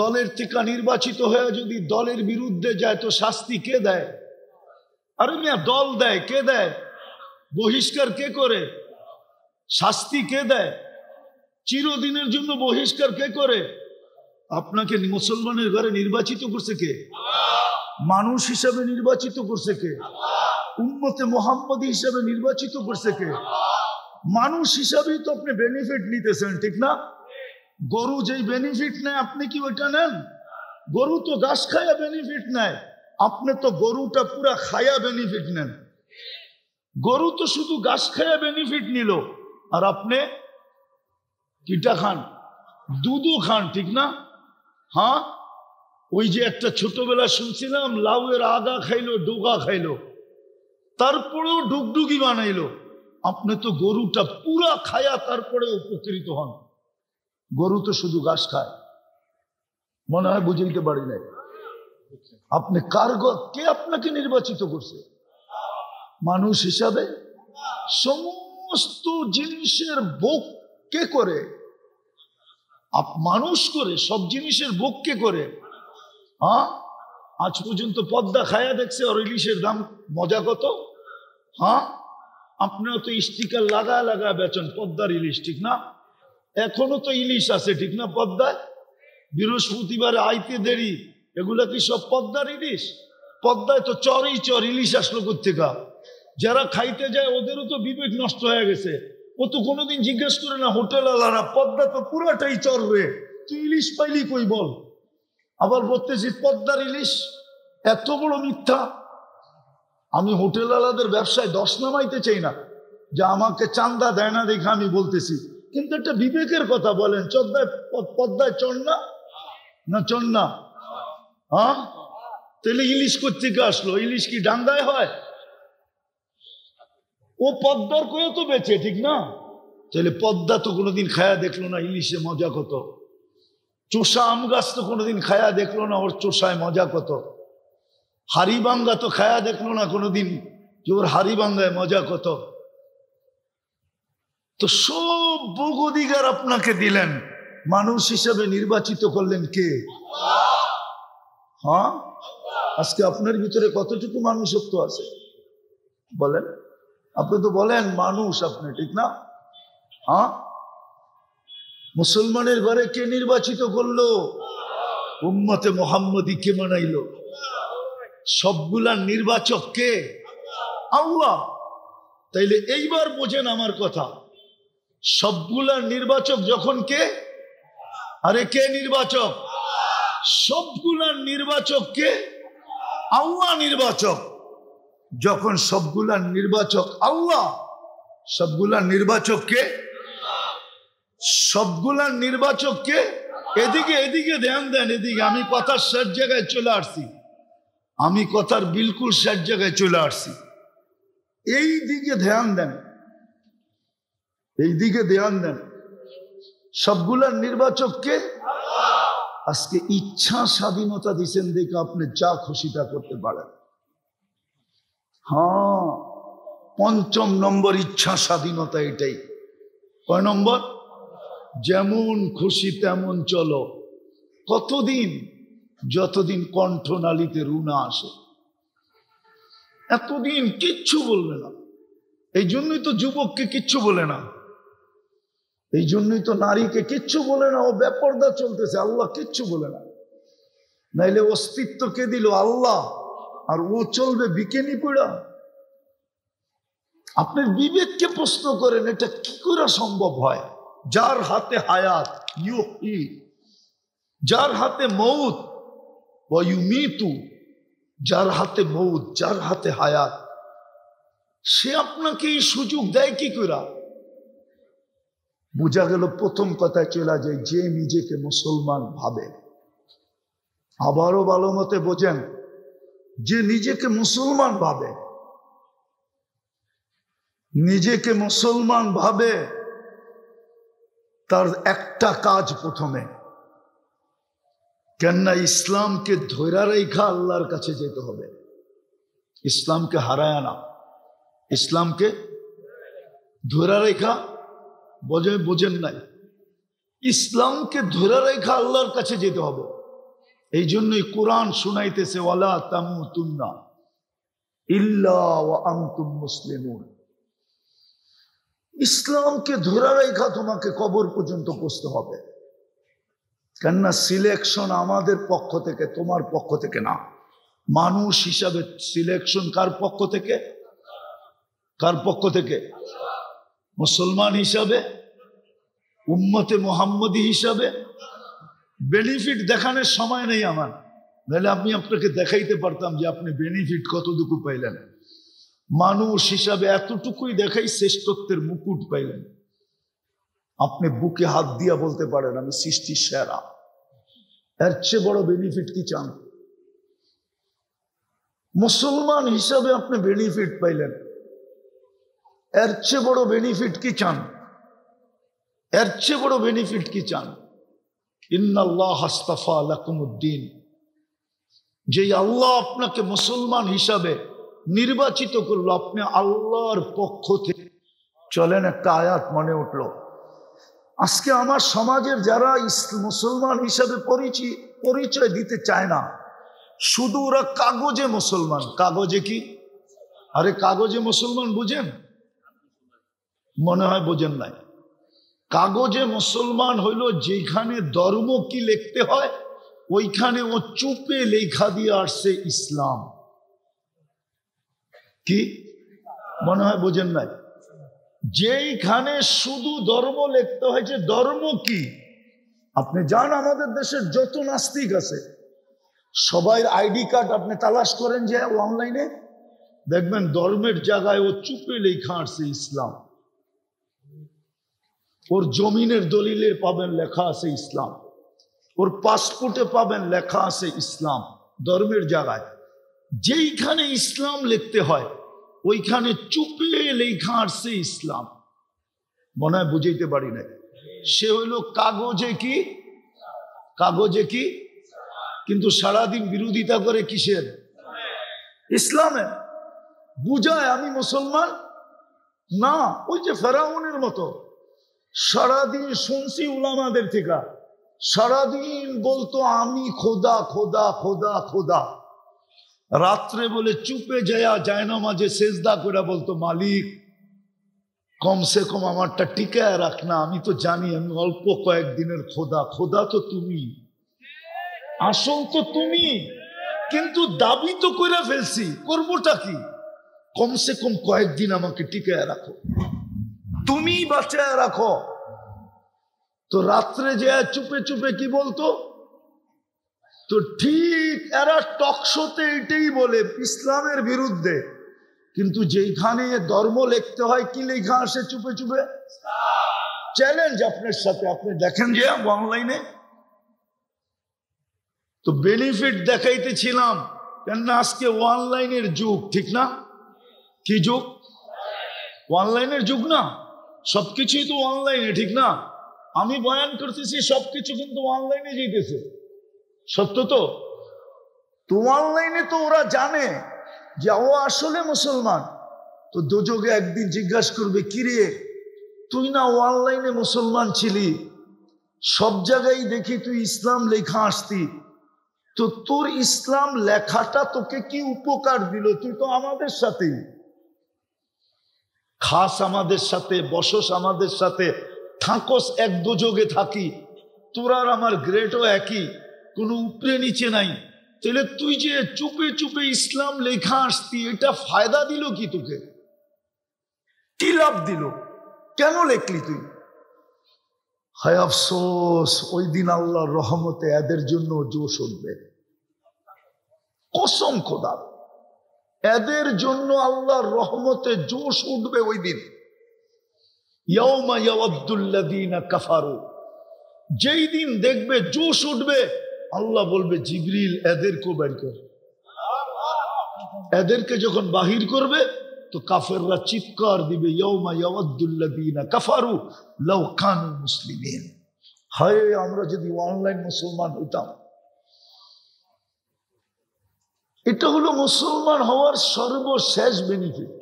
দলের থেকে নির্বাচিত হয়ে যদি দলের বিরুদ্ধে যায় তো শাস্তি কে দেয়? আরে মিয়া, দল দেয়। কে দেয়? বহিষ্কার কে করে? শাস্তি কে দেয়? চিরদিনের জন্য বহিষ্কার কে করে? আপনাকে মুসলমানের ঘরে নির্বাচিত করছে কে? মানুষ হিসাবে নির্বাচিত করছে কে? উম্মতে মুহাম্মদী হিসাবে নির্বাচিত করছে কে? মানুষ হিসাবেই তো আপনি বেনিফিট নিতেছেন, ঠিক না? গরু যেই বেনিফিট নেয় আপনি কি ওইটা নেন? গরু তো ঘাস খায়া বেনিফিট নেয়, আপনি তো গরুটা পুরা খায়া বেনিফিট নেন। গরু তো শুধু ঘাস খায়া বেনিফিট নিল, আর আপনি কিটা খান? দুধও খান, ঠিক না? হ্যাঁ, ওই যে একটা ছোটবেলা শুনছিলাম, লাউয়ের আগা খাইলো, ডোগা খাইলো, তারপরেও ডুগডুগি বানাইলো। আপনি তো গরুটা পুরা খায়া তারপরে উপকৃত হন। গরু তো শুধু ঘাস খায়। মনে হয় বুঝাইতে পারি নাই। আপনি কে আপনাকে নির্বাচিত করছে? মানুষ হিসাবে। সমস্ত জিনিসের ভোগ কে করে? মানুষ করে। সব জিনিসের ভোগ কে করে? হ্যাঁ, আজ পর্যন্ত পদ্মা খায়া দেখছে আর ইলিশের দাম মজা কত? হ্যাঁ, আপনিও তো স্টিকার লাগা বেচেন পদ্মার ইলিশ, ঠিক না? এখনো তো ইলিশ আছে, ঠিক না? পদ্মায় বৃহস্পতিবারে আইতে দেরি, এগুলা কি সব পদ্মার ইলিশ? পদ্মায় তো চরই চর ইলিশ আসলো কোত্থেকা? যারা খাইতে যায় ওদেরও তো বিবেক নষ্ট হয়ে গেছে। ও তো কোনোদিন জিজ্ঞেস করে না হোটেল আলারা, পদ্মা তো পুরাটাই চর রে, তুই ইলিশ পাইলি কই বল? আবার বলতেছি পদ্মার ইলিশ। এত বড় মিথ্যা। আমি হোটেল আলাদের ব্যবসায় দশ নামাইতে চাই না, যে আমাকে চান্দা দেয় না দেখে আমি বলতেছি, কিন্তু একটা বিবেকের কথা বলেন, পদ্মায় চর না চর না? হ্যাঁ, তাহলে ইলিশ কোত্থেকে আসলো? ইলিশ কি ডাঙ্গায় হয়? ও পদ্মার কয়ে তো বেচে, ঠিক না? তাহলে পদ্মা তো কোনোদিন খায়া দেখলো না ইলিশে মজা কত। চোষা আম গাছ তো কোনোদিন খায়া দেখলো না ওর চোষায় মজা কত। হাড়িবাঙ্গা তো খায়া দেখলো না কোনোদিন যে ওর হাড়িবাঙ্গায় মজা কত। তো সব ভোগ অধিকার আপনাকে দিলেন, মানুষ হিসাবে নির্বাচিত করলেন কে? হ্যাঁ, আজকে আপনার ভিতরে কতটুকু মানুষত্ব আছে বলেন? আপনি তো বলেন মানুষ আপনি, ঠিক না? হ্যাঁ, মুসলমানের ঘরে কে নির্বাচিত করলো? উম্মতে মুহাম্মদী কে বানাইলো? সবগুলার নির্বাচক কে? আল্লাহ। তাইলে এইবার বোঝেন আমার কথা, সবগুলার নির্বাচক যখন কে? আরে কে নির্বাচক? সবগুলার নির্বাচক কে? আল্লাহ নির্বাচক। যখন সবগুলার নির্বাচক আল্লাহ, সবগুলার নির্বাচক কে? সবগুলার নির্বাচক কে? এদিকে ধ্যান দেন, এদিকে। আমি কথার শেষ জায়গায় চলে আসছি, আমি কথার বিলকুল শেষ জায়গায় চলে আসছি। এই দিকে ধ্যান দেন, এই দিকে ধ্যান দেন। সবগুলার নির্বাচক কে? আজকে ইচ্ছা স্বাধীনতা দিচ্ছেন দেখে আপনি যা খুশি তা করতে পারেন। হ্যাঁ, ৫ম নম্বর ইচ্ছা স্বাধীনতা এটাই। কয় নম্বর? যেমন খুশি তেমন চলো। কতদিন? যতদিন কণ্ঠনালীতে রু না আসে, এতদিন কিচ্ছু বলবে না। এই জন্যই তো যুবককে কিচ্ছু বলে না, এই জন্যই তো নারীকে কিচ্ছু বলে না। ও বেপরদা চলতেছে, আল্লাহ কিচ্ছু বলে না। নাইলে অস্তিত্ব কে দিল? আল্লাহ। আর ও চলবে বিকেনি পড়া। আপনার বিবেককে প্রশ্ন করেন, এটা কি করে সম্ভব হয়? যার হাতে হায়াত, যার হাতে মৌত, ওয়া ইউমিতু, যার হাতে মৌত, যার হাতে হায়াত, সে আপনাকে এই সুযোগ দেয় কি করে? বোঝা গেল প্রথম কথায় চলে যায়, যে নিজেকে মুসলমান ভাবে। আবারও ভালো মতে বোঝেন, যে নিজেকে মুসলমান ভাবে, নিজেকে মুসলমান ভাবে, তার একটা কাজ প্রথমে, কেননা ইসলামকে ধৈরা রেখা আল্লাহর কাছে যেতে হবে। ইসলামকে হারায় না, ইসলামকে ধৈরা রেখা, বোঝেন নাই? ইসলামকে ধৈরা রেখা আল্লাহর কাছে যেতে হবে। এই জন্যই কোরআন শুনাইতেছে, ওয়ালা তামুতুন্না ইল্লা ওয়া আনতুম মুসলিমুন। ইসলামকে ধরে রেখা তোমাকে কবর পর্যন্ত পৌঁছতে হবে। কেননা সিলেকশন আমাদের পক্ষ থেকে, তোমার পক্ষ থেকে না। মানুষ হিসাবে সিলেকশন কার পক্ষ থেকে? কার পক্ষ থেকে? মুসলমান হিসাবে, উম্মতে মুহাম্মদী হিসাবে। বেনিফিট দেখানোর সময় নেই আমার, নাহলে আমি আপনাকে দেখাইতে পারতাম যে আপনি বেনিফিট কতটুকু পাইলেন। মানুষ হিসাবে এতটুকুই দেখাই, শ্রেষ্ঠত্বের মুকুট পাইলেন। আপনি বুকে হাত দিয়া বলতে পারেন আমি সৃষ্টির সেরা। এর চেয়ে বড় বেনিফিট কি চান? মুসলমান হিসাবে আপনি বেনিফিট পাইলেন, এর চেয়ে বড় বেনিফিট কি চান? এর চেয়ে বড় বেনিফিট কি চান? ইন্নাল্লাহ আস্তাফা লাকুমুদ্দিন, যে আল্লাহ আপনাকে মুসলমান হিসাবে নির্বাচিত করলো, আপনি আল্লাহর পক্ষ থেকে চলেন। একটা আয়াত মনে উঠলো, আজকে আমার সমাজের যারা মুসলমান হিসাবে পরিচয় দিতে চায় না, শুধু ওরা কাগজে মুসলমান। কাগজে কি? আরে কাগজে মুসলমান বুঝেন? মনে হয় বোঝেন নাই। কাগজে মুসলমান হইল যেখানে ধর্ম কি লিখতে হয়, ওইখানে ও চুপে লেখা দিয়ে আসছে ইসলাম। কি মনে হয় বোঝেন নাই? যেইখানে শুধু ধর্ম লিখতে হয়, যে ধর্ম কি। আপনি যান আমাদের দেশের যত নাস্তিক আছে, সবাই আইডি কার্ড আপনি তালাশ করেন যে অনলাইনে, দেখবেন ধর্মের জায়গায় ও চুপে লেখা আসছে ইসলাম। ওর জমিনের দলিলে পাবেন লেখা আছে ইসলাম, ওর পাসপোর্টে পাবেন লেখা আছে ইসলাম। ধর্মের জায়গায় যেইখানে ইসলাম লিখতে হয়, ওইখানে চুপে লেখা আসছে ইসলাম। মনে হয় বুঝাইতে পারি না। সে হইল কাগজে কি? কাগজে কি? কিন্তু সারাদিন বিরোধিতা করে কিসের? ইসলামে। বুঝায় আমি মুসলমান না। ওই যে ফেরাউনের মতো সারাদিন শুনছি উলামাদের থেকে, সারাদিন বলতো আমি খোদা খোদা খোদা খোদা। রাত্রে বলে চুপে যায় না, মাঝে সেজদা করে বলতো মালিক কমসে কম আমারটা টিকায় রাখ না, আমি তো জানি আমি অল্প কয়েকদিনের খোদা। খোদা তো তুমি, আসল তো তুমি, কিন্তু দাবি তো করে ফেলছি, করবোটা কি? কমসে কম কয়েকদিন আমাকে টিকায় রাখো, তুমি বাঁচায় রাখো। তো রাত্রে যে চুপে চুপে কি বলতো? তো ঠিক এরা টকশোতে এটাই বলে ইসলামের বিরুদ্ধে, কিন্তু যেখানে ধর্ম লিখতে হয় কি লেখা আসে চুপে চুপে? চ্যালেঞ্জ আপনার সাথে, আপনি দেখেন যে অনলাইনে। তো বেনিফিট দেখাইতেছিলাম, কেননা আজকে অনলাইনের যুগ, ঠিক না? কি যুগ? অনলাইনের যুগ না? সবকিছুই তো অনলাইনে, ঠিক না? আমি বয়ান করতেছি, সবকিছু কিন্তু অনলাইনে যেতেছে, সত্য তো? তো অনলাইনে তো ওরা জানে যে ও আসলে মুসলমান। তো দোজগে একদিন জিজ্ঞাসা করবে, কিরে তুই না অনলাইনে মুসলমান ছিলি, সব জায়গায় দেখি তুই ইসলাম লেখা আসতি, তো তোর ইসলাম লেখাটা তোকে কি উপকার দিল? তুই তো আমাদের সাথেই খাস, আমাদের সাথে বসস, আমাদের সাথে থাকস, এক দোজগে থাকি, তোর আর আমার গ্রেডও একই, কোনো উপরে নিচে নাই। তাহলে তুই যে চুপে চুপে ইসলাম লেখা আসতি, এটা ফায়দা দিল কি তোকে? কি লাভ দিল? কেন লেখলি তুই? হায় আফসোস, ওই দিন আল্লাহর রহমতে এদের জন্য জোশ উঠবে। কসম খোদার, এদের জন্য আল্লাহর রহমতে জোশ উঠবে ওই দিন। ইয়াউমা ইয়াওয়াদ্দুল্লাযীনা কাফারু, যেই দিন দেখবে জোশ উঠবে, আল্লাহ বলবে জিবরিল এদেরকে বের কর। এদেরকে যখন বাহির করবে তো কাফেররা চিৎকার দিবে, ইয়াউমা ইয়াওয়াদ্দুল্লাযীনা কাফারু লাউ কানু মুসলিমিন। হায় আমরা যদি অনলাইন মুসলমান হইতাম। এটা হলো মুসলমান হওয়ার সর্বশেষ বেনিফিট।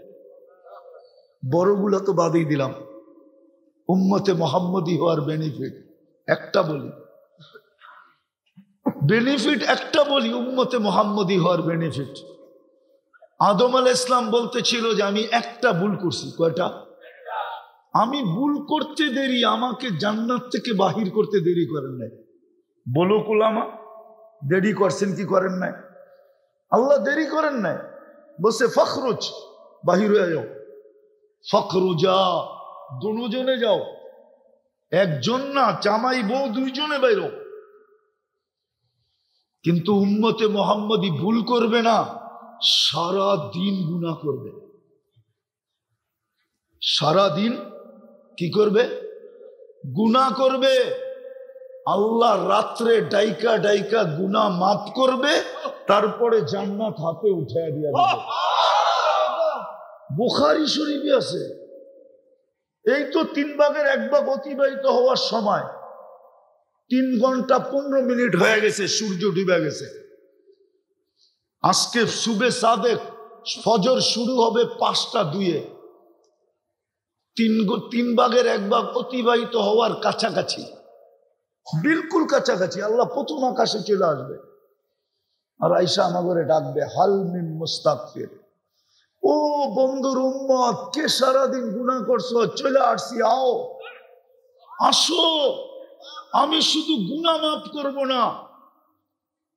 বড়গুলো তো বাদই দিলাম, উম্মতে মুহাম্মদী হওয়ার বেনিফিট একটা বলি, উম্মতে মুহাম্মদী হওয়ার বেনিফিট। আদম আলাইহিস সালাম বলতেছিল যে আমি একটা ভুল করছি। কয়টা? আমি ভুল করতে দেরি, আমাকে জান্নাত থেকে বাহির করতে দেরি করেন নাই। বলো কুলামা, দেরি করছেন কি করেন নাই? আল্লাহ দেরি করেন নাই, বলছে ফখরুজ, বাহির হয়ে যাও। ফখরুজা, দুজনে যাও, একজন না, জামাই বউ দুইজনে বাইরো। কিন্তু উম্মতে মুহাম্মদী ভুল করবে না, সারা দিন গুনাহ করবে। সারা দিন কি করবে? গুনাহ করবে। আল্লাহ রাত্রে ডাইকা ডাইকা গুনাহ মাফ করবে, তারপরে জান্নাত হাতে উঠায় দিয়া দিবে। বুখারী শরীফে আছে। এই তো 3 ভাগের 1 ভাগ অতিবাহিত হওয়ার সময় 3 ঘন্টা 15 মিনিট হয়ে গেছে, সূর্য ডুবে গেছে। আজকে সুবে সাদেক, ফজর শুরু হবে 5টা 2-এ। 3 ভাগের 1 ভাগ অতিবাহিত হওয়ার কাছাকাছি, বিলকুল কাছাকাছি। আল্লাহ প্রথম আকাশে চলে আসবে, আর আয়েশা আমাগরে ডাকবে, হাল মিন মুস্তাগফির। ও বন্ধুর উম্মত, কে সারাদিন গুনাহ করছো, চলে আসছি, আও আসো, আমি শুধু গুনাহ মাফ করব না।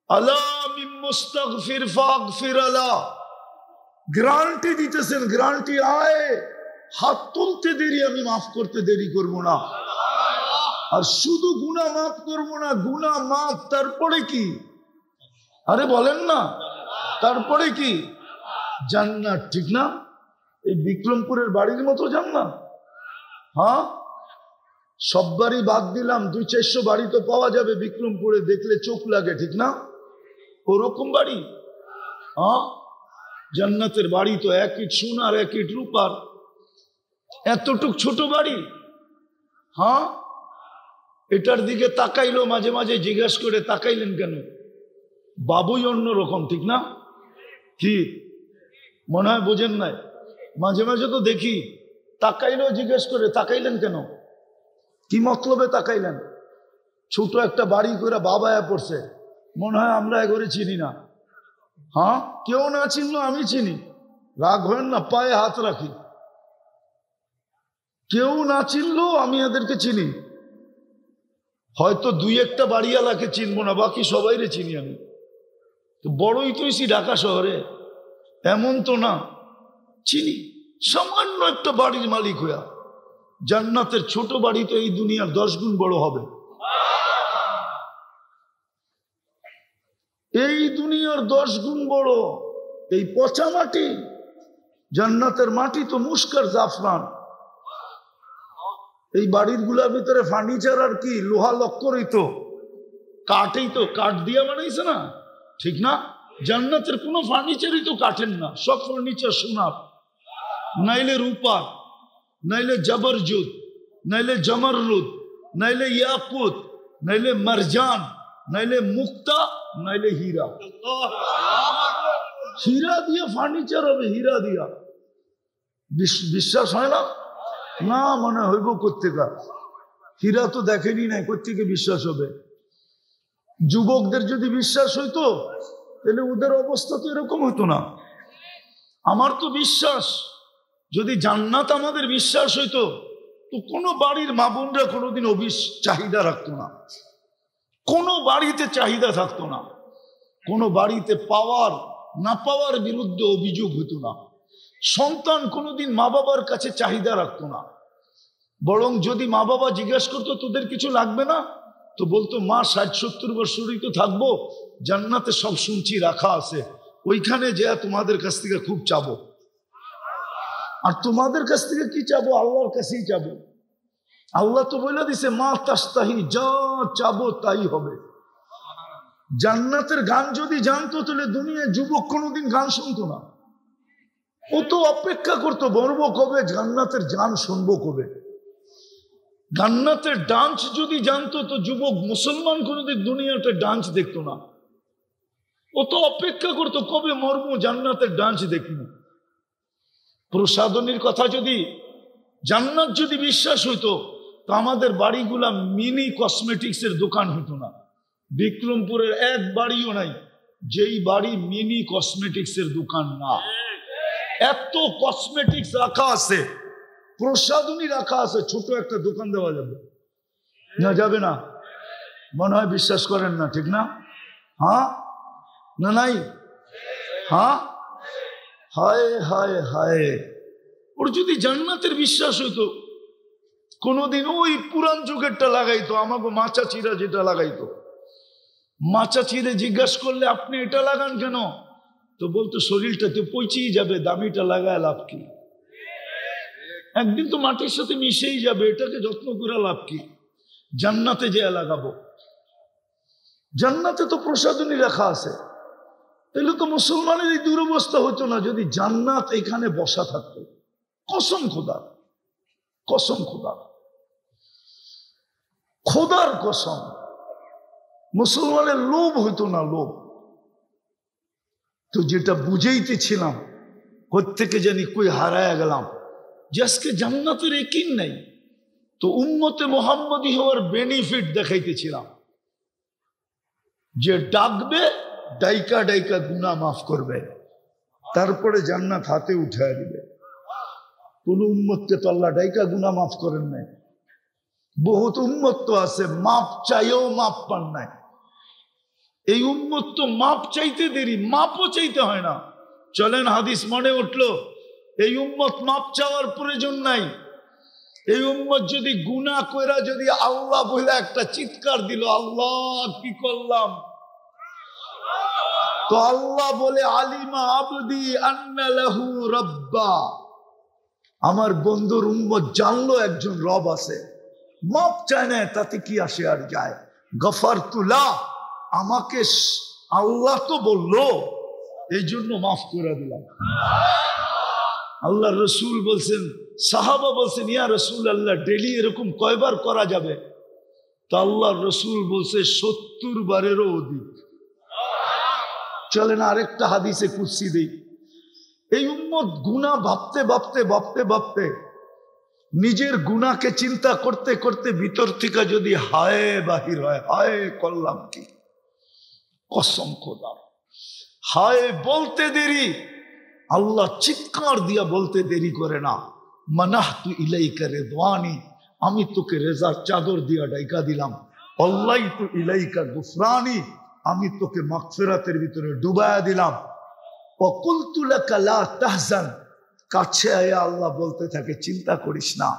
আলা মিন মুস্তাগফির ফাগফির আলা, গ্যারান্টি দিতেছেন, গ্যারান্টি আয়। হাত তুলতে দেরি, আমি মাফ করতে দেরি করব না। আর শুধু গুনাহ মাফ করব না, গুনাহ মাফ, তারপরে কি? আরে বলেন না, তারপরে কি? জান্নাত, ঠিক না? এই বিক্রমপুরের বাড়ির মতো জান্নাত। হ্যাঁ, সব বাড়ি বাদ দিলাম, 200-400 বাড়ি তো পাওয়া যাবে বিক্রমপুরে, দেখলে চোখ লাগে, ঠিক না? ওরকম বাড়ি। হ্যাঁ, জান্নাতের বাড়ি তো 1 ইট সোনার 1 ইট রূপার, এতটুক ছোট বাড়ি। হ্যাঁ, এটার দিকে তাকাইলো, মাঝে মাঝে জিজ্ঞাসা করে, তাকাইলেন কেন? বাবুই অন্যরকম, ঠিক না? কি মনে হয় বোঝেন নাই? মাঝে মাঝে তো দেখি, তাকাইলো, জিজ্ঞেস করে, তাকাইলেন কেন? কি মতলবে তাকাইলেন? ছোট একটা বাড়ি করে বাবায়া পড়ছে, মনে হয় আমরা এগোরে চিনি না। হ্যাঁ, কেউ না চিনলো আমি চিনি, রাগ হবেন না, পায়ে হাত রাখি। কেউ না চিনলো আমি এদেরকে চিনি। হয়তো 2-1টা বাড়িওয়ালাকে চিনবো না, বাকি সবাইরে চিনি আমি। তো বড়ই তো এসি ঢাকা শহরে, এমন তো না, চিনি। সামান্য একটা বাড়ির মালিক হইয়া, জান্নাতের ছোট বাড়ি তো এই দুনিয়ার 10 গুণ বড় হবে। এই দুনিয়ার 10 গুণ বড়। এই পচা মাটি, জান্নাতের মাটি তো মুস্কার জাফরান। এই বাড়ির গুলার ভিতরে ফার্নিচার আর কি, লোহা লক্করই তো, কাঠেই তো, কাঠ দিয়ে বানাইছে না, ঠিক না? জান্নাতের কোনো ফার্নিচারই তো কাঠের না, সব ফার্নিচার সোনার, নাইলে রূপার, নাইলে জবরজুদ, নাইলে জমররুদ, নাইলে ইয়াকুত, নাইলে মারজান, নাইলে মুক্তা, নাইলে হীরা। হীরা দিয়ে ফার্নিচার হবে, হীরা দিয়া। বিশ্বাস হয় না? না, মনে হইব কোত্থেকা, হীরা তো দেখেনি নাই, কোত্থেকে বিশ্বাস হবে? যুবকদের যদি বিশ্বাস হইতো তাহলে ওদের অবস্থা তো এরকম হতো না। আমার তো বিশ্বাস, যদি জান্নাত আমাদের বিশ্বাস হইতো তো কোনো বাড়ির মা বোনরা কোনোদিন চাহিদা রাখতো না, কোনো বাড়িতে চাহিদা থাকতো না, কোনো বাড়িতে পাওয়ার না পাওয়ার বিরুদ্ধে অভিযোগ হতো না, সন্তান কোনোদিন মা বাবার কাছে চাহিদা রাখতো না। বরং যদি মা বাবা জিজ্ঞাসা করতো তোদের কিছু লাগবে না, তো বলতো মা 60-70 বছরই তো থাকবো, জান্নাতে সব শুনছি রাখা আছে, ওইখানে যে তোমাদের কাছ থেকে খুব চাবো। আর তোমাদের কাছ থেকে কি চাবো? আল্লাহর কাছেই চাবো। আল্লাহ তো বলে দিছে মা তাস্তাহি, যা চাবো তাই হবে। জান্নাতের গান যদি জানতো তাহলে দুনিয়ায় যুবক কোনোদিন গান শুনতো না। ও তো অপেক্ষা করতো মরবো কবে, জান্নাতের গান শুনবো কবে। জান্নাতের ডান্স যদি জানতো তো যুবক মুসলমান কোনোদিন দুনিয়াতে ডান্স দেখতো না। ও তো অপেক্ষা করতো কবে মরবো, জান্নাতের ডান্স দেখবো। প্রসাদনীর কথা যদি, জান্নাত যদি বিশ্বাস হইতো তো আমাদের বাড়িগুলা মিনি কসমেটিক্স এর দোকান হইতো না। বিক্রমপুরের এক বাড়িও নাই যেই বাড়ি মিনি কসমেটিক্স এর দোকান না। এত কসমেটিক্স রাখা আছে, প্রসাদনী রাখা আছে, ছোট একটা দোকান দেওয়া যাবে না? যাবে না? মনে হয় বিশ্বাস করেন না, ঠিক না? হ্যাঁ না নাই? হ্যাঁ, হায় হায় হায়। ওর যদি জান্নাতের বিশ্বাস হইতো কোনদিন ওই পুরান যুগেরটা লাগাইতো। আমাকে মাচা চিরা যেটা লাগাইতো, মাচা চিরে জিজ্ঞাসা করলে আপনি এটা লাগান কেন, তো বলতো শরীরটা তো পচিয়ে যাবে, দামিটা লাগায় লাভ কি? একদিন তো মাটির সাথে মিশেই যাবে, এটাকে যত্ন করে লাভ কি? জান্নাতে যে লাগাবো। জান্নাতে তো প্রসাদনী রাখা আছে। তাহলে তো মুসলমানের এই দুরবস্থা হতো না যদি জান্নাত এখানে বসা থাকতো। কসম খোদার, কসম খোদার, খোদার কসম, মুসলমানের লোভ হইতো না, লোভ। তো যেটা বুঝাইতেছিলাম কোত্থেকে জানি কই হারায় গেলাম, যে আজকে জান্নাতের একিন নাই। তো উম্মতে মুহাম্মদী হওয়ার বেনিফিট দেখাইতেছিলাম, যে ডাকবে ডাইকা ডাইকা গুনাহ মাফ করবে, তারপরে জান্নাত হাতে উঠায় দিবে। কোন উম্মতকে তো আল্লাহ ডাইকা গুনাহ মাফ করেন নাই। বহুত উম্মত তো আছে মাপ চাইও মাপ পান নাই। এই উম্মত তো মাপ চাইতে দেরি, মাপও চাইতে হয় না। চলেন হাদিস মনে উঠলো, এই উম্মত মাপ চাওয়ার প্রয়োজন নাই। এই উম্মত যদি গুনাহ কইরা যদি আল্লাহ বলে একটা চিৎকার দিল, আল্লাহ কি করলাম, তো আল্লাহ বলে আলিমা আবদি আন্না লাহু রাব্বা, আমার বন্ধুর উম্মত জানলো একজন রব আছে। মাপ চায় না, তাতে কি আসে আর যায়। গফারতু লাহ, আমাকে আল্লাহ তো বললো এই জন্য মাফ করে দিলাম। আল্লাহ রসুল বলছেন, সাহাবা বলছেন ইয়া রসুল আল্লাহ ডেলি এরকম কয়বার করা যাবে? তো আল্লাহ রসুল বলছে 70 বারেরও অধিক। চলেন আরেকটা হাদিসে কুদসি দেই। এই উম্মত গুনাহ ভাবতে ভাবতে ভাবতে ভাবতে নিজের গুনাহকে চিন্তা করতে করতে ভিতর থেকে যদি হায় বাহির হয়, হায় করলাম কি, কসম খোদা, হায় বলতে দেরি, আল্লাহ চিৎকার দিয়া বলতে দেরি করে না, মানাহতু ইলাইকা রিদওয়ানি, আমি তোকে রেজার চাদর দিয়া ডাইকা দিলাম, আল্লাহতু ইলাইকা গুফরানি, আমি তোকে মাগফিরাতের ভিতরে ডুবায়া দিলাম, ওয়া কুলতু লাকা লা তাহজান, কাছে আয়া আল্লাহ বলতে থাকে চিন্তা করিস না,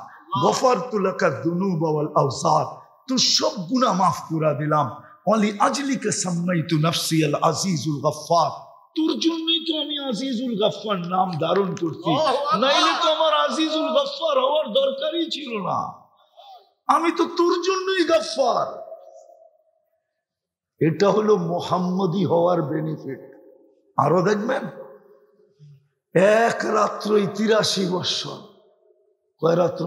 গফারতু লাকা যুনুবা ওয়াল আওসার, তুই সব গুনাহ মাফ করে দিলাম, ওয়ালি আজলিকা সাম্মাইতু নাফসি আল আজিজুল গফফার, তোর জন্যই তো আমি আজিজুল গফফার নাম ধারণ করছি, নাইলে তো আমার আজিজুল গফফার হওয়ার দরকারই ছিল না, আমি তো তোর জন্যই গফফার। এটা হলো মুহাম্মদী হওয়ার বেনিফিট। আরো দেখবেন এক রাত্রই 83 বৎসর। কয় রাত্র?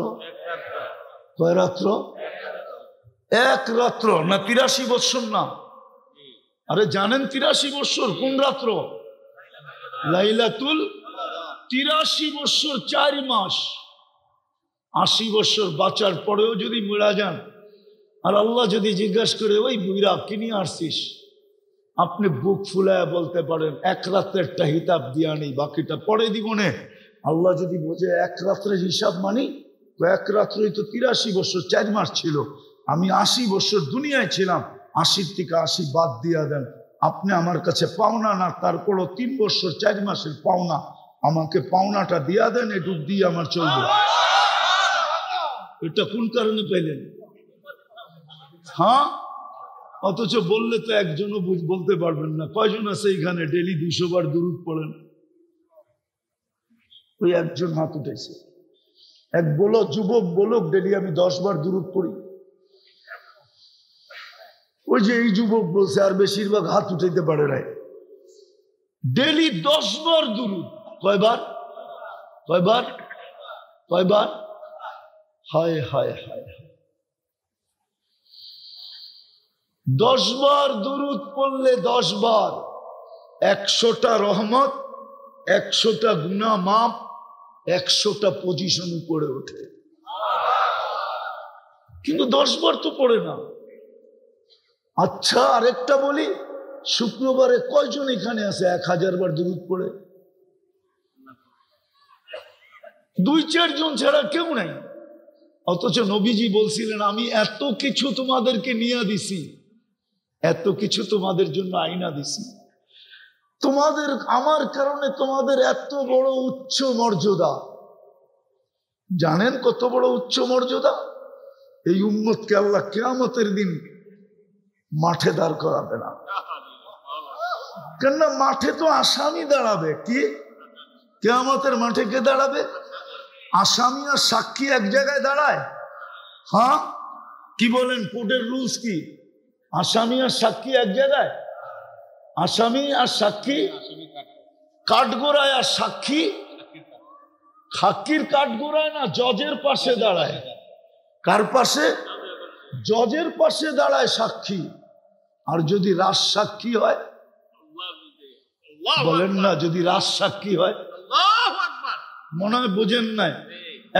কয় রাত্র? এক রাত্র না 83 বৎসর না। আরে জানেন 83 বৎসর কোন রাত্র? লাইলাতুল 83 বৎসর 4 মাস। 80 বৎসর বাঁচার পরেও যদি মরা যান আর আল্লাহ যদি জিজ্ঞাসা করে ওই বুইরা কি নিয়ে আসছিস, আপনি বুক ফুলায় বলতে পারেন এক রাত্রেরটা হিসাব দিয়া নেই, বাকিটা পরে দিব নে। আল্লাহ যদি বোঝে এক রাত্রের হিসাব মানি, এক রাত্রেই তো 83 বছর 4 মাস ছিল, আমি 80 বছর দুনিয়ায় ছিলাম, 80 থেকে 80 বাদ দিয়া দেন, আপনি আমার কাছে পাওনা না, তারপরও 3 বছর 4 মাসের পাওনা, আমাকে পাওনাটা দিয়া দেন, এটুক দিয়ে আমার চলবে। এটা কোন কারণে পেলেন? হ্যাঁ অথচ বললে তো একজনও বলতে পারবেন না। কয়জন আছে এখানে ডেলি 200 বার দুরূদ পড়েন? ওই একজন হাত উঠেছে। এক বলো যুবক বলুক ডেলি আমি 10 বার দুরূদ পড়ি। ওই যে এই যুবক বলছে, আর বেশিরভাগ হাত উঠাইতে পারে নাই। ডেলি 10 বার দুরূদ। কয়বার? কয়বার? কয়বার? হায় হায় হায়। 10 বার দুরূদ পড়লে 10 বার 100টা রহমত, 100টা গুনাহ মাফ, 100টা পজিশন উপরে ওঠে। কিন্তু 10 বার তো পড়ে না। আচ্ছা আরেকটা বলি, শুক্রবারে কয়জন এখানে আছে 1000 বার দুরূদ পড়ে? 2-4 জন ছাড়া কেউ নাই। অথচ নবীজি বলছিলেন আমি এত কিছু তোমাদেরকে নিয়ে দিছি, এত কিছু তোমাদের জন্য আইনা দিছি, তোমাদের আমার কারণে তোমাদের এত বড় উচ্চ মর্যাদা। জানেন কত বড় উচ্চ মর্যাদা? এই উম্মতকে আল্লাহ কিয়ামতের দিন মাঠে দাঁড় করাবে না। কেননা মাঠে তো আসামি দাঁড়াবে। কি কিয়ামতের মাঠে কে দাঁড়াবে? আসামি আর সাক্ষী এক জায়গায় দাঁড়ায়? হ্যাঁ কি বলেন? কোর্টের রুলস কি? আসামি আর সাক্ষী এক জায়গায়? আসামি আর সাক্ষী কাঠগোড়ায়, আর সাক্ষী সাক্ষীর কাঠগোড়ায় না, জজের পাশে দাঁড়ায়। কার পাশে? জজের পাশে দাঁড়ায় সাক্ষী। আর যদি রাজ সাক্ষী হয়, বলেন না, যদি রাজ সাক্ষী হয়, মনে হয় বোঝেন নাই।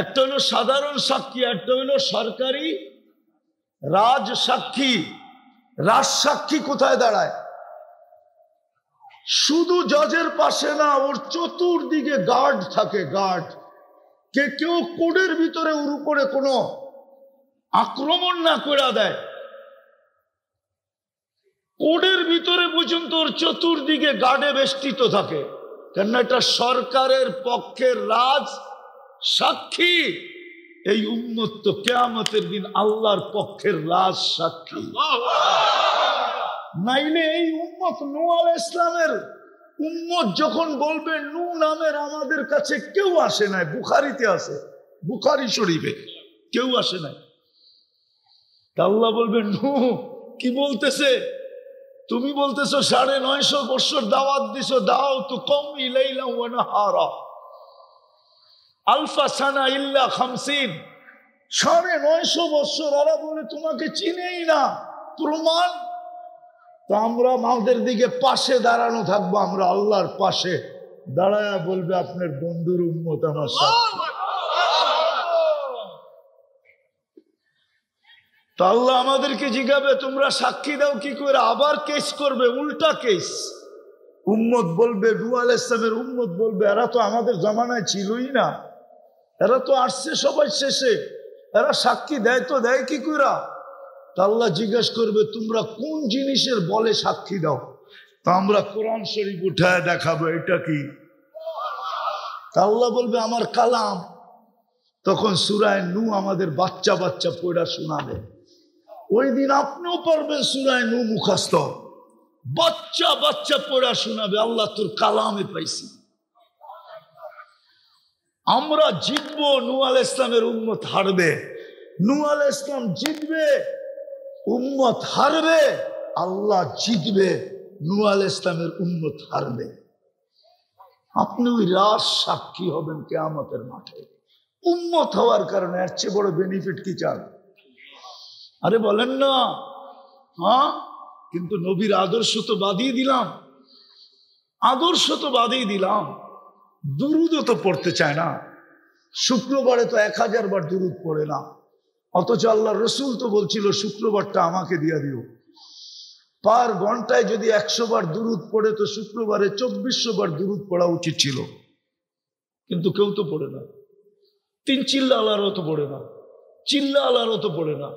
একটা হলো সাধারণ সাক্ষী, একটা হলো সরকারি রাজ সাক্ষী। রাজ সাক্ষী কোথায় দাঁড়ায়? শুধু জজের পাশে না, ওর চতুর্দিকে গার্ড থাকে। গার্ড কে কেউ কোর্টের ভিতরে ওর উপরে কোনো আক্রমণ না করে দেয়। কোর্টের ভিতরে পর্যন্ত ওর চতুর্দিকে গার্ডে বেষ্টিত থাকে। কেন? এটা সরকারের পক্ষের রাজ সাক্ষী। এই উম্মত তো কিয়ামতের দিন আল্লাহর পক্ষের রাজ সাক্ষী। নাইলে এই উম্মত নূহ আলাইহিস সালামের উম্মত যখন বলবে নূহ নামের আমাদের কাছে কেউ আসে নাই, বুখারীতে আছে, বুখারী শরীফে কেউ আসে নাই। আল্লাহ বলবে নূহ কি বলতেছে? তুমি বলতেছো 950 বছর দাওয়াত দিছো, দাও তো কম লাইলা ওয়া নাহারা আলফা সানা ইল্লা 50। 950 বছর ওরা বলে তোমাকে চিনেই না। প্রমাণ? তো আমরা আমাদের দিকে পাশে দাঁড়ানো থাকবো, আমরা আল্লাহর পাশে দাঁড়ায় বলবে আপনার বন্ধুর উম্মত আমার সাথে। তা আল্লাহ আমাদেরকে জিজ্ঞাবে তোমরা সাক্ষী দাও কি করে? আবার কেস করবে, উল্টা কেস। উম্মত বলবে, নূহ আলাইহিস সালামের উম্মত বলবে এরা তো আমাদের জামানায় ছিলই না, এরা তো আসছে সবাই শেষে, এরা সাক্ষী দেয় তো দেয় কি করে? তা আল্লাহ জিজ্ঞেস করবে তোমরা কোন জিনিসের বলে সাক্ষী দাও? তা আমরা কোরআন শরীফ উঠায় দেখাবো এটা কি। তা আল্লাহ বলবে আমার কালাম। তখন সূরা নূহ আমাদের বাচ্চা বাচ্চা পড়া শোনাবে। ওই দিন আপনিও পারবেন সূরা নূহ মুখস্থ, বাচ্চা বাচ্চা পড়া শোনাবে। আল্লাহ তোর কালামে পাইছি। আমরা জিতবো, নূহ আলাইহিস সালামের উম্মত হারবে। নূহ আলাইহিস সালাম জিতবে, উম্মত হারবে। আল্লাহ জিতবে, নূহ আলাইহিস সালামের উম্মত হারবে। আপনি ওই রাজ সাক্ষী হবেন কিয়ামতের মাঠে। উম্মত হওয়ার কারণে এর চেয়ে বড় বেনিফিট কি চান? আরে বলেন না। হ্যাঁ কিন্তু নবীর আদর্শ তো বাদিয়ে দিলাম, আদর্শ তো বাদিয়ে দিলাম, দুরূদও তো পড়তে চায় না। শুক্রবারে তো 1000 বার দুরূদ পড়ে না। অথচ আল্লাহ রসুল তো বলছিল শুক্রবারটা আমাকে দিয়ে দিও। পার ঘন্টায় যদি 100 বার দুরূদ পড়ে তো শুক্রবারে 2400 বার দুরূদ পড়া উচিত ছিল। কিন্তু কেউ তো পড়ে না। 3 চিল্লা আল্লাহরও তো পড়ে না, চিল্লা আল্লাহরও তো পড়ে না।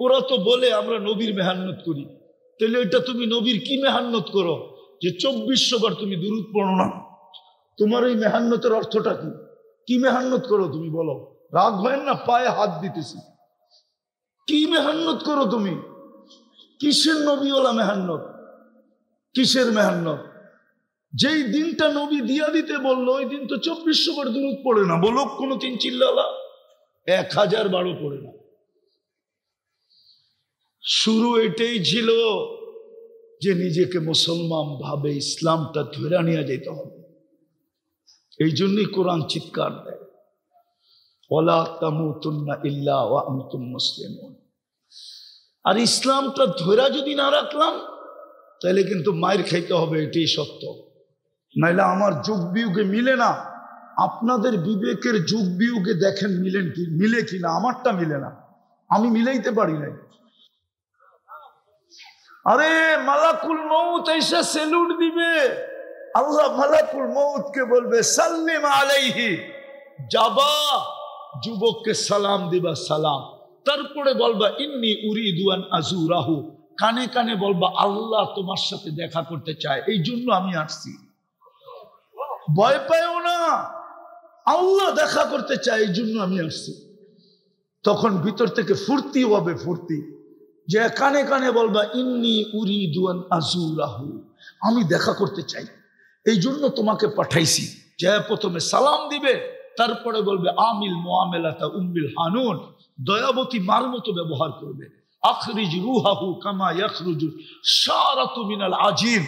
ওরা তো বলে আমরা নবীর মেহান্নত করি। তাহলে এটা তুমি নবীর কি মেহান্নত করো যে 2400 বার তুমি দুরূদ পড়ো না? তোমার এই মেহান্নতের অর্থটা কি? কি মেহান্নত করো তুমি বলো? রাগ হয় না? পায়ে হাত দিতেছি। কি মেহান্নত করো তুমি? কিসের নবীওয়ালা মেহান্নত, কিসের মেহান্নত? যেই দিনটা নবী দিয়া দিতে বললো ওই দিন তো 2400 বার দুরূদ পড়ে না, বলো কোনো তিন চিল্লালা 1000 বারও পড়ে না। শুরু এটাই ছিল যে নিজেকে মুসলমান ভাবে ইসলামটা ধরে নিয়ে যেতে হবে। এই জন্যই কোরআন চিৎকার দেয়, ওয়ালা তামুতুন্না ইল্লা ওয়া আনতুম মুসলিমুন। আর ইসলামটা ধরে যদি না রাখলাম তাহলে কিন্তু মায়ের খাইতে হবে, এটাই সত্য। নাইলে আমার যুগ বিয়োগে মিলে না। আপনাদের বিবেকের যুগ বিয়োগে দেখেন মিলে কিনা। আমারটা মিলে না, আমি মিলাইতে পারি নাই। আরে মালাকুল মউত এসে সেলুট দিবে, আল্লাহ মালাকুল মউতকে বলবে সাল্লিম আলাইহি, যাবা যুবককে সালাম দিবা সালাম। তারপরে বলবা ইন্নী উরিদু আন আযুরাহু, কানে কানে বলবা আল্লাহ তোমার সাথে দেখা করতে চায়, এই জন্য আমি আসছি। ভয় পাইও না, আল্লাহ দেখা করতে চায়, এই জন্য আমি আসছি। তখন ভিতর থেকে ফুর্তি হবে, ফুর্তি যে কানে কানে বলবা ইন্নী উরিদু আন আযুরাহু, আমি দেখা করতে চাই, এই জন্য তোমাকে পাঠাইছি। যে প্রথমে সালাম দিবে, তারপরে বলবে আমিল মুআমেলাতা উম্মিল হানুন, দয়াবতী মার মতো ব্যবহার করবে। আখরিজ রুহাহু কামা ইয়াখরুজু শারাতু মিনাল আজিন,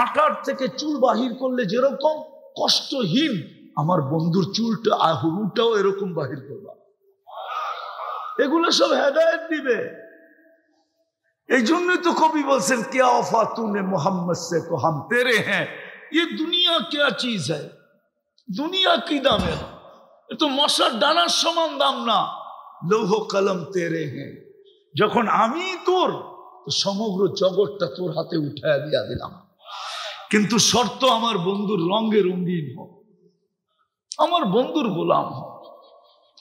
আটার থেকে চুল বাহির করলে যেরকম কষ্টহীন, আমার বন্ধুর চুলটা রুটাও এরকম বাহির করবা। এগুলো সব হেদায়েত দিবে। এই জন্যই তো কবি বলছেন क्या वफा तूने मोहम्मद से तो हम तेरे हैं, ये दुनिया क्या चीज है, दुनिया की दाम है, ये तो মশার ডানার সমান দাম না। লৌহ কলম তেরে হ্যাঁ, যখন আমি তোর, তো সমগ্র জগৎটা তোর হাতে উঠায় দিয়া দিলাম। কিন্তু শর্ত আমার বন্ধুর রঙে রঙিন হোক, আমার বন্ধুর গোলাম হোক।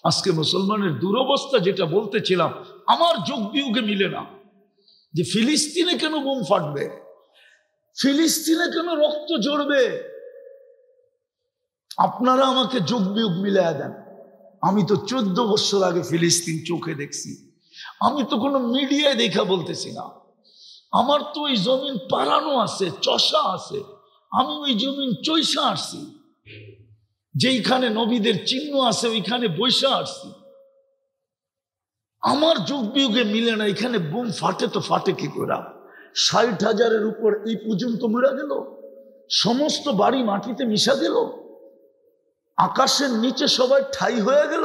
আজকে মুসলমানের দুরবস্থা যেটা বলতেছিলাম, আমার যোগ বিয়োগে মিলে না। যে ফিলিস্তিনে কেন বোম ফাটবে, ফিলিস্তিনে কেন রক্ত ঝরবে? আপনারা আমাকে যোগ বিয়োগ মিলাইয়া দেন। আমি তো 14 বছর আগে ফিলিস্তিন চোখে দেখছি। আমি তো কোনো মিডিয়ায় দেখা বলতেছি না। আমার তো ওই জমিন পারানো আছে, চষা আছে। আমি ওই জমিন চৈষা আসছি, যেইখানে নবীদের চিহ্ন আছে ওইখানে বৈশা আসছি। আমার যোগ বিয়োগে মিলে না। এখানে বোম ফাটে তো ফাটে কি করে? 60,000-এর উপর এই পর্যন্ত মরে গেল, সমস্ত বাড়ি মাটিতে মিশা গেল, আকাশের নিচে সবাই ঠাই হয়ে গেল।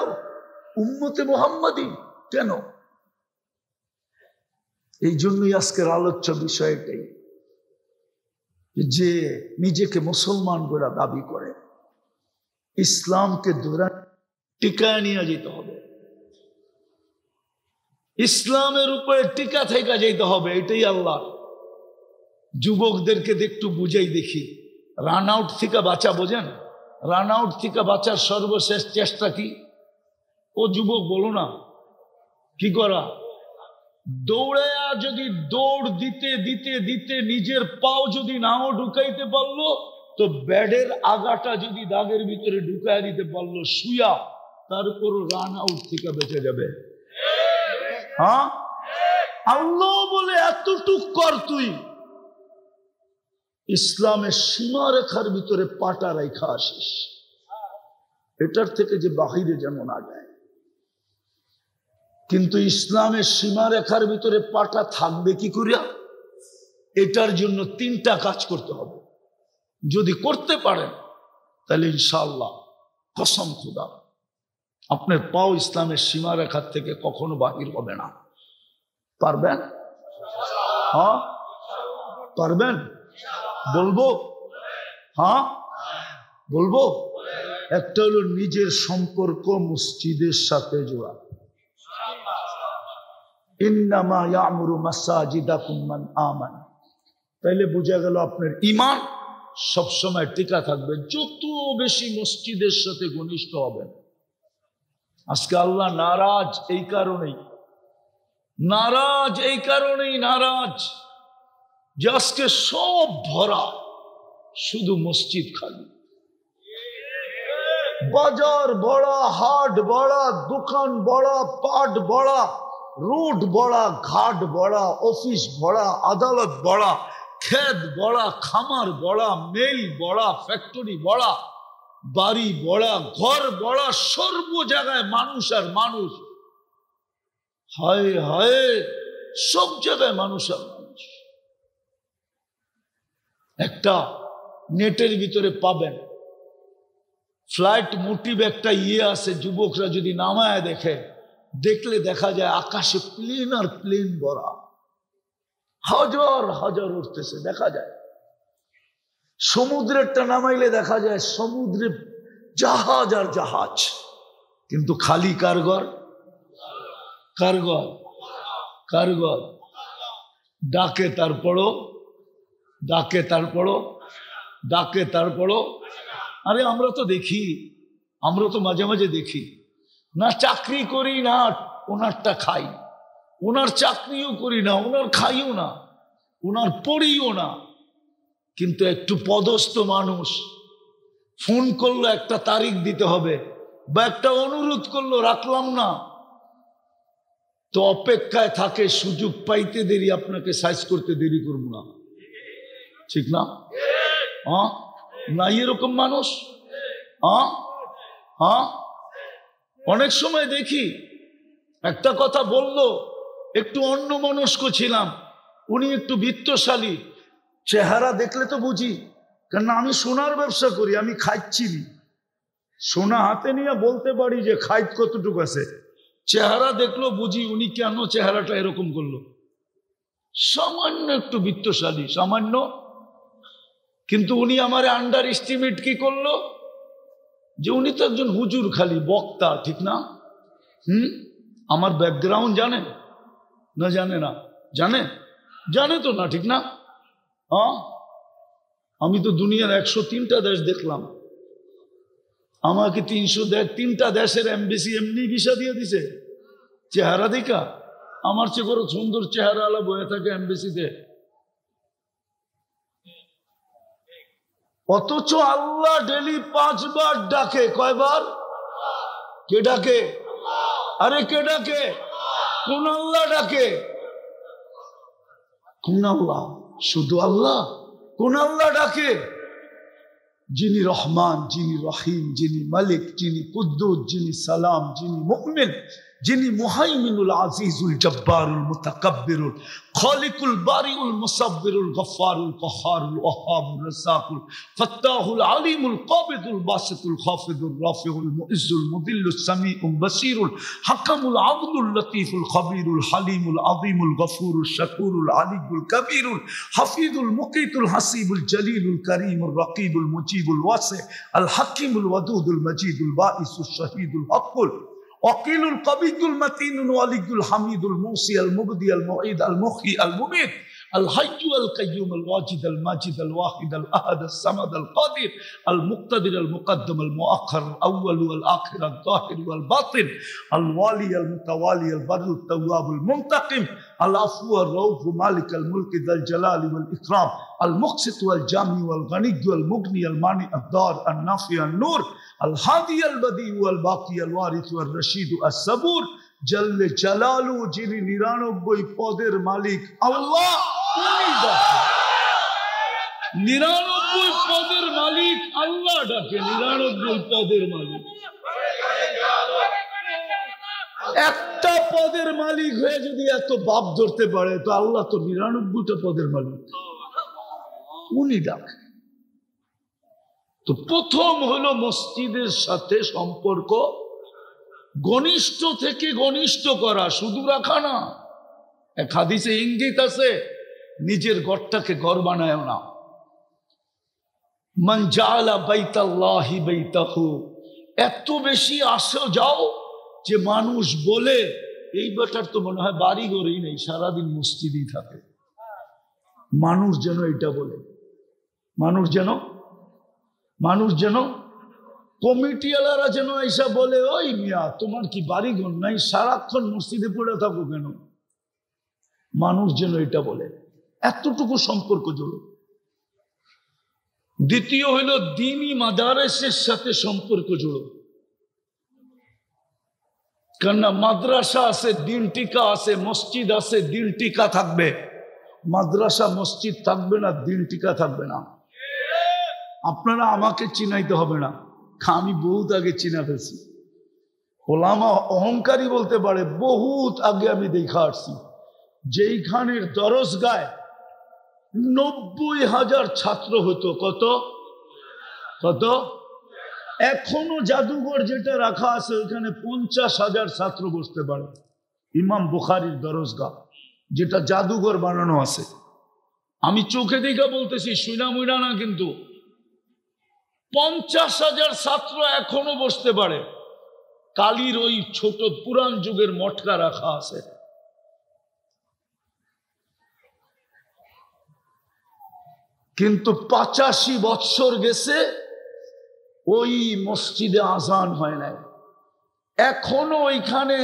উম্মতে মুহাম্মাদি কেন? এই জন্যই আজকের আলোচ্য বিষয় এটাই, যে নিজেকে মুসলমান বলে দাবি করে, ইসলামকে ধরে টিকায় নিয়ে যেতে হবে, ইসলামের উপরে টিকা থেকে যেতে হবে। এটাই আল্লাহ। যুবকদেরকে একটু বুঝাই দেখি, রান আউট থেকে বাঁচা, বোঝেন? রান আউট থেকে বাঁচার সর্বশেষ চেষ্টা কি? ও যুবক বলো না, কি করা? দৌড়ায়া যদি দৌড় দিতে দিতে দিতে নিজের পাও যদি নাও ঢুকাইতে পারলো, তো ব্যাডের আগাটা যদি দাগের ভিতরে ঢুকাই দিতে পারলো শুয়া, তারপর রান আউট থেকে বেঁচে যাবে। হ্যাঁ, আল্লাহ বলে এতটুক কর, তুই ইসলামের সীমারেখার ভিতরে পাটা রেখা আসিস, এটার থেকে যে বাহিরে যেন না যায়। কিন্তু ইসলামের সীমারেখার ভিতরে পাটা থাকবে কি করিয়া? এটার জন্য 3টা কাজ করতে হবে। যদি করতে পারেন তাহলে ইনশাআল্লাহ, কসম খুদা, আপনার পাও ইসলামের সীমারেখার থেকে কখনো বাহির হবে না। পারবেন? হ্যাঁ পারবেন? বলবো? হ্যাঁ বলবো। একটা হলো নিজের সম্পর্ক মসজিদের সাথে জোড়া। ইন্নামা ইয়ামুরু মাসাজিদাকুম মান আমানা। তাইলে বোঝা গেল আপনার ঈমান সবসময় টিকা থাকবে যত বেশি মসজিদের সাথে ঘনিষ্ঠ হবেন। আজকে আল্লাহ নারাজ এই কারণেই, নারাজ এই কারণেই নারাজ যে আজকে সব ভরা, শুধু মসজিদ খালি। বাজার বড়া, হাট বড়া, দোকান বড়া, পাট বড়া, रोड बड़ा, घाट बड़ा, ऑफिस बड़ा, अदालत बड़ा, खेत बड़ा, खामार बड़ा, मिल बड़ा, फैक्ट्री बड़ा, बाड़ी बड़ा, घर बड़ा, सर्व जगह मानुष और मानुष। हाय हाय, सब जगह मानुष और मानुष। একটা নেটের ভিতরে পাবেন ফ্লাইট মোটিভ একটা আছে, যুবকরা যদি নামায় দেখে, দেখলে দেখা যায় আকাশে প্লেন আর প্লেন ভরা, হাজার হাজার উঠতেছে দেখা যায়। সমুদ্রেরটা নামাইলে দেখা যায় সমুদ্রে জাহাজ আর জাহাজ, কিন্তু খালি কারগর কারগর কারগর ডাকে তারপরও ডাকে তারপরও ডাকে তারপরও। আরে আমরা তো দেখি, আমরা তো মাঝে মাঝে দেখি না, চাকরি করি না, ওনারটা খাই, ওনার চাকরিও করি না, ওনার খাইও না, ওনার পড়িও না, কিন্তু একটু পদস্থ মানুষ ফোন করলো একটা তারিখ দিতে হবে বা একটা অনুরোধ করলো রাখলাম না, তো অপেক্ষায় থাকে, সুযোগ পাইতে দেরি, আপনাকে সাইজ করতে দেরি করবো না, ঠিক না? হ্যাঁ, নাই এরকম মানুষ? হ্যাঁ হ্যাঁ, অনেক সময় দেখি একটা কথা বললো, একটু অন্যমনস্ক ছিলাম, উনি একটু বিত্তশালী, চেহারা দেখলে তো বুঝি, কেন আমি সোনার ব্যবসা করি, আমি খাইছি, সোনা হাতে নিয়ে বলতে পারি যে খাইত কতটুকু আছে, চেহারা দেখলো বুঝি উনি কেন চেহারাটা এরকম করলো। সামান্য একটু বিত্তশালী, সামান্য, কিন্তু উনি আমার আন্ডার এস্টিমেট কি করলো, যে উনি তো একজন হুজুর, খালি বক্তা, ঠিক না? আমার ব্যাকগ্রাউন্ড জানে না? জানে না? জানে? জানে তো না, ঠিক না? হ্যাঁ, আমি তো দুনিয়ার 103টা দেশ দেখলাম, আমাকে 303টা দেশের এমবিসি এমনি ভিসা দিয়ে দিছে, চেহারা দেখা। আমার চেয়ে বড় সুন্দর চেহারা আলা বয়ে থাকে এমবিসিতে, অথচ আল্লাহ ডেলি 5 বার ডাকে। কয়বার? কে ডাকে? আরে কে ডাকে? কোন আল্লাহ ডাকে? কোন আল্লাহ? শুধু আল্লাহ? কোন আল্লাহ ডাকে? যিনি রহমান, যিনি রহিম, যিনি মালিক, যিনি কুদ্দুস, যিনি সালাম, যিনি মুমিন, যিনি মুহাইমিনুল আজিজুল জব্বারুল মুতাকাব্বিরুল খালিকুল বারিউল মুসাব্বিরুল গফফারুল কহ্হারুল ওয়াহ্হাবুর রাজ্জাকুল ফাত্তাহুল আলিমুল কাবিদুল বাসিতুল খাফিদুর রাফিউল মুইজ্জুল মুদিল্লুস সামিউল বাসিরুল হাকামুল আদলুল লতীফুল খবীরুল হালিমুল আযীমুল গফুরুল শাকুরুল আলিয়ুল কবীরুল হাফিজুল মুকিতুল হাসিবুল জলিলুল করিমুর রকিবুল মুজিবুল ওয়াসি আল হাকিমুল ওয়াদুদুল মজিদুল বাঈসুশ শাহীদুল হকুল وقيل القبيض المتين الولي الحميد الموصي المبدي المعيد المحيي المميت الحي القيوم الواجد الماجد الواحد الأحد الصمد القادر المقتدر المقدم المؤخر الأول والآخر الظاهر والباطن الوالي المتوالي البر التواب المنتقم العفو الرؤوف مالك الملك ذا الجلال والإكرام المقسط والجامع والغني والمغني المانع الضار النافع النور الهادي البديع والباقي الوارث والرشيد الصبور جل جلاله যিনি 99 পদের মালিক আল্লাহ। 99 পদের মালিক আল্লাহ ডাকে, 99 পদের মালিক। একটা পদের মালিক হয়ে যদি এত বাপ ধরতে পারে, তো আল্লাহ তো 99টা পদের মালিক, উনি ডাকে। তো প্রথম হলো মসজিদের সাথে সম্পর্ক ঘনিষ্ঠ থেকে ঘনিষ্ঠ করা, শুধু রাখা না। এক হাদিসে ইঙ্গিত আছে, নিজের ঘরটাকে ঘর বানায় না। মান জাআলা বাইতাল্লাহি বাইতাহু, এত বেশি আসো যাও যে মানুষ বলে এই বেটার তো মনে হয় বাড়ি ঘরেই নেই, সারাদিন মসজিদেই থাকে। মানুষ যেন এটা বলে, মানুষ যেন কমিটিওয়ালারা যেন এসা বলে, ওই মিয়া তোমার কি বাড়ি ঘর নাই, সারাক্ষণ মসজিদে পড়ে থাকো কেন? মানুষ যেন এটা বলে, এতটুকু সম্পর্ক জড়ো। দ্বিতীয় হলো দ্বীনি মাদারেসের সাথে সম্পর্ক জড়ো। কেননা মাদ্রাসা আছে, দিন টিকা আছে, মসজিদ আছে, দিন টিকা থাকবে। মাদ্রাসা মসজিদ থাকবে না, দিন টিকা থাকবে না। আপনারা আমাকে চিনাইতে হবে না, আমি বহুত আগে চিনা ফেলছি। ওলামা অহংকারী বলতে পারে, বহুত আগে আমি দেখা আসছি যেইখানের দরজগায় 90,000 ছাত্র হতো। কত কত? এখনো জাদুঘর যেটা রাখা আছে ওইখানে 50,000 ছাত্র বসতে পারে। ইমাম বুখারীর দরজগাহ যেটা জাদুঘর বানানো আছে, আমি চোখে দেখা বলতেছি, শুনা মুইনা না, কিন্তু 50,000 ছাত্র এখনো বসতে পারে। কালীর ওই ছোট পুরান যুগের মটকা রাখা আছে। কিন্তু 85 বৎসর গেছে, ওই মসজিদে আজান হয় নাই। এখনো ওইখানে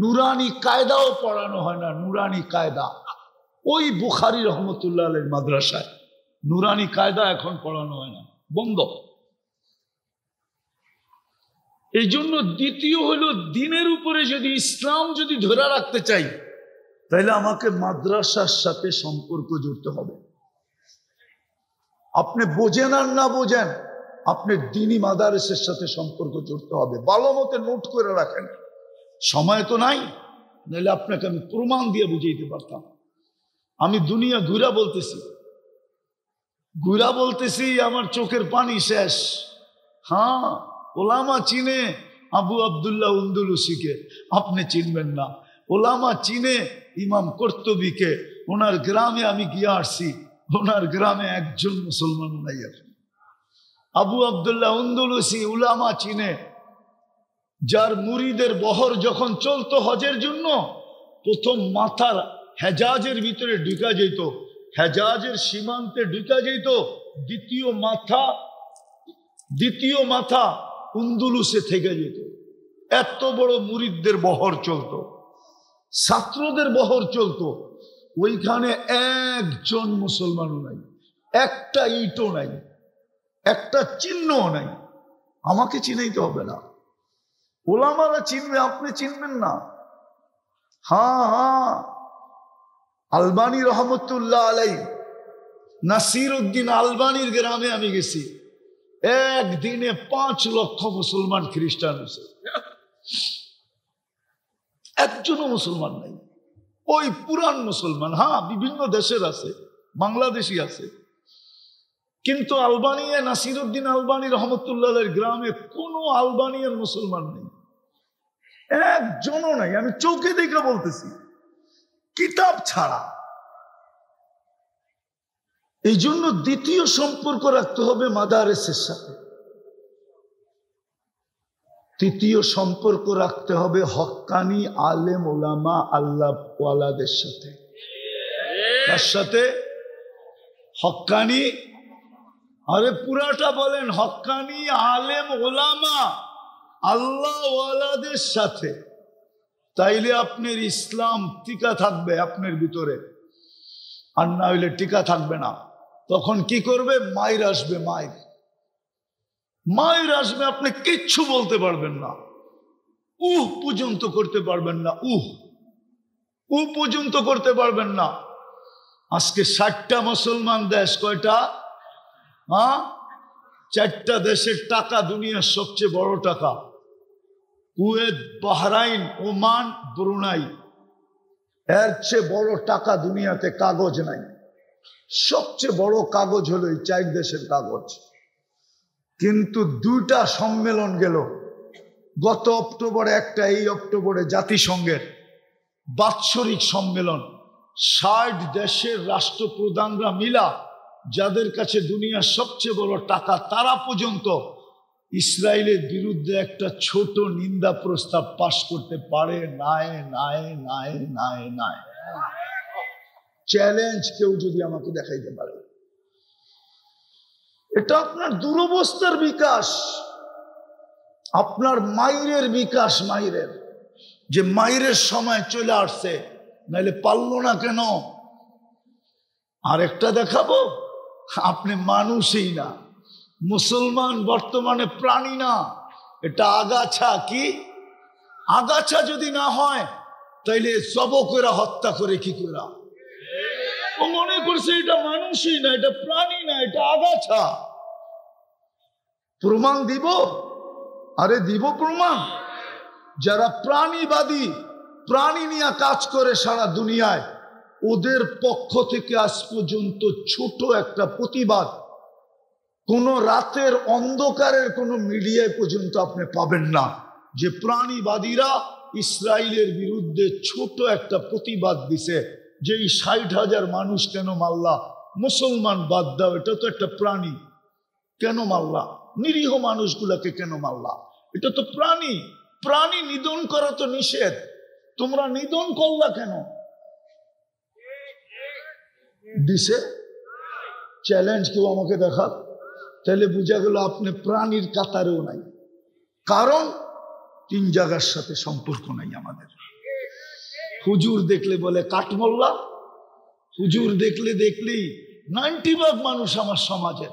নুরানি কায়দাও পড়ানো হয় না। নুরানি কায়দা ওই বুখারী রহমতুল্লাহ আলাইহির মাদ্রাসায় নুরানি কায়দা এখন পড়ানো হয় না, বন্ধ। এই জন্য দ্বিতীয় হলো, দিনের উপরে যদি ইসলাম যদি ধরে রাখতে চাই, তাহলে আমাকে মাদ্রাসার সাথে সম্পর্ক জুড়তে হবে। আপনি বোঝেন আর না বোঝেন, আপনি দ্বীনি মাদারিসের সাথে সম্পর্ক জুড়তে হবে। ভালো মতো নোট করে রাখেন, সময় তো নাই, নাহলে আপনাকে আমি প্রমাণ দিয়ে বুঝাইতে পারতাম। আমি দুনিয়া ঘুরা বলতেছি, আমার চোখের পানি শেষ। হ্যাঁ, ওলামা চিনে আবু আব্দুল্লাহ আন্দলুসিকে, আপনি চিনবেন না। ওলামা চিনে ইমাম কর্তুবীকে, ওনার গ্রামে আমি গিয়ে আসছি, ওনার গ্রামে একজন মুসলমান নাই এখন। আবু আব্দুল্লাহ আন্দলুসি উলামা চিনে, যার মুরিদের বহর যখন চলতো হজের জন্য, প্রথম মাথার হেজাজের ভিতরে ঢুকা যেত, হেজাজের সীমান্তে ঢুকা যেত, দ্বিতীয় মাথা আন্দলুসে থেকে যেত। এত বড় মুরিদদের বহর চলতো, ছাত্রদের বহর চলতো। ওইখানে একজন মুসলমানও নাই, একটা ইটও নাই, একটা চিহ্নও নাই। আমাকে চিনাইতে হবে না, ওলামারা চিনবে, আপনি চিনবেন না। হ্যাঁ, আলবানী রহমতুল্লাহ আলাই, নাসির উদ্দিন আলবানীর গ্রামে আমি গেছি। একদিনে 5 লক্ষ মুসলমান খ্রিস্টান হয়েছে, একজনও মুসলমান নাই। ওই পুরান মুসলমান, হ্যাঁ বিভিন্ন দেশের আছে, বাংলাদেশি আছে, কিন্তু আলবানিয়া নাসির উদ্দিন আলবানী রহমতুল্লাহ গ্রামে কোনো আলবানিয়ার মুসলমান নেই, একজনও নাই। আমি চোখে দেখে বলতেছি, কিতাব ছাড়া। এই জন্য দ্বিতীয় সম্পর্ক রাখতে হবে মাদারেসের সাথে, তৃতীয় সম্পর্ক রাখতে হবে হক্কানি আলেম ওলামা আল্লাহ ওয়ালাদের সাথে। তার সাথে হক্কানি, আরে পুরাটা বলেন, হক্কানি আলেম ওলামা আল্লাহ ওয়ালাদের সাথে। তাইলে আপনার ইসলাম টিকা থাকবে আপনার ভিতরে, আর না হইলে টিকা থাকবে না। তখন কি করবে? মায়ের আসবে, মায়ের আসবে, আপনি কিচ্ছু বলতে পারবেন না, পর্যন্ত করতে পারবেন না, পর্যন্ত করতে পারবেন না। আজকে 60টা মুসলমান দেশ, কয়টা? 4টা দেশের টাকা দুনিয়ার সবচেয়ে বড় টাকা, কুয়েত, বাহরাইন, ওমান, ব্রুনাই। এর চেয়ে বড় টাকা দুনিয়াতে কাগজ নাই। সবচেয়ে বড় কাগজ হলো এই 4 দেশের কাগজ। কিন্তু 2টা সম্মেলন গেল গত অক্টোবরে, একটা এই অক্টোবরে জাতিসংঘের বাৎসরিক সম্মেলন। 60 দেশের রাষ্ট্রপ্রধানরা মিলা, যাদের কাছে দুনিয়ার সবচেয়ে বড় টাকা, তারা পর্যন্ত ইসরায়েলের বিরুদ্ধে একটা ছোট নিন্দা প্রস্তাব পাশ করতে পারে নাই। চ্যালেঞ্জ কেউ যদি আমাকে দেখাইতে পারে। এটা আপনার দুরবস্থার বিকাশ, আপনার মাইরের বিকাশ, মাইরের যে মাইরের সময় চলে আসছে, নাইলে পারল না কেন? আর একটা দেখাবো, আপনি মানুষই না, মুসলমান বর্তমানে প্রাণী না, এটা আগাছা। কি আগাছা যদি না হয় তাইলে জব করে হত্যা করে কি করে? ও মনে করছে এটা মানুষই না, এটা প্রাণী না, এটা আগাছা। প্রমাণ দিব? আরে দিব প্রমাণ। যারা প্রাণীবাদী, প্রাণী নিয়ে কাজ করে সারা দুনিয়ায়, ওদের পক্ষ থেকে আজ পর্যন্ত ছোট একটা প্রতিবাদ কোন রাতের অন্ধকারের কোন মিডিয়ায় পর্যন্ত আপনি পাবেন না যে প্রাণীবাদীরা ইসরায়েলের বিরুদ্ধে ছোট একটা প্রতিবাদ দিছে যে এই 60,000 মানুষ কেন মারলা, মুসলমান বাদ দাও, এটা তো একটা প্রাণী, কেন মারলা, নিরীহ মানুষগুলাকে কেন মারলা, এটা তো প্রাণী, প্রাণী নিধন করা তো নিষেধ, তোমরা নিধন করলা কেন? দিছে চ্যালেঞ্জ, কেউ আমাকে দেখা, তাহলে বুঝা গেল আপনি প্রাণীর কাতারেও নাই। কারণ 3 জায়গার সাথে সম্পর্ক নাই আমাদের। হুজুর দেখলে বলে কাঠমোল্লা, হুজুর দেখলেই 90 ভাগ মানুষ আমার সমাজের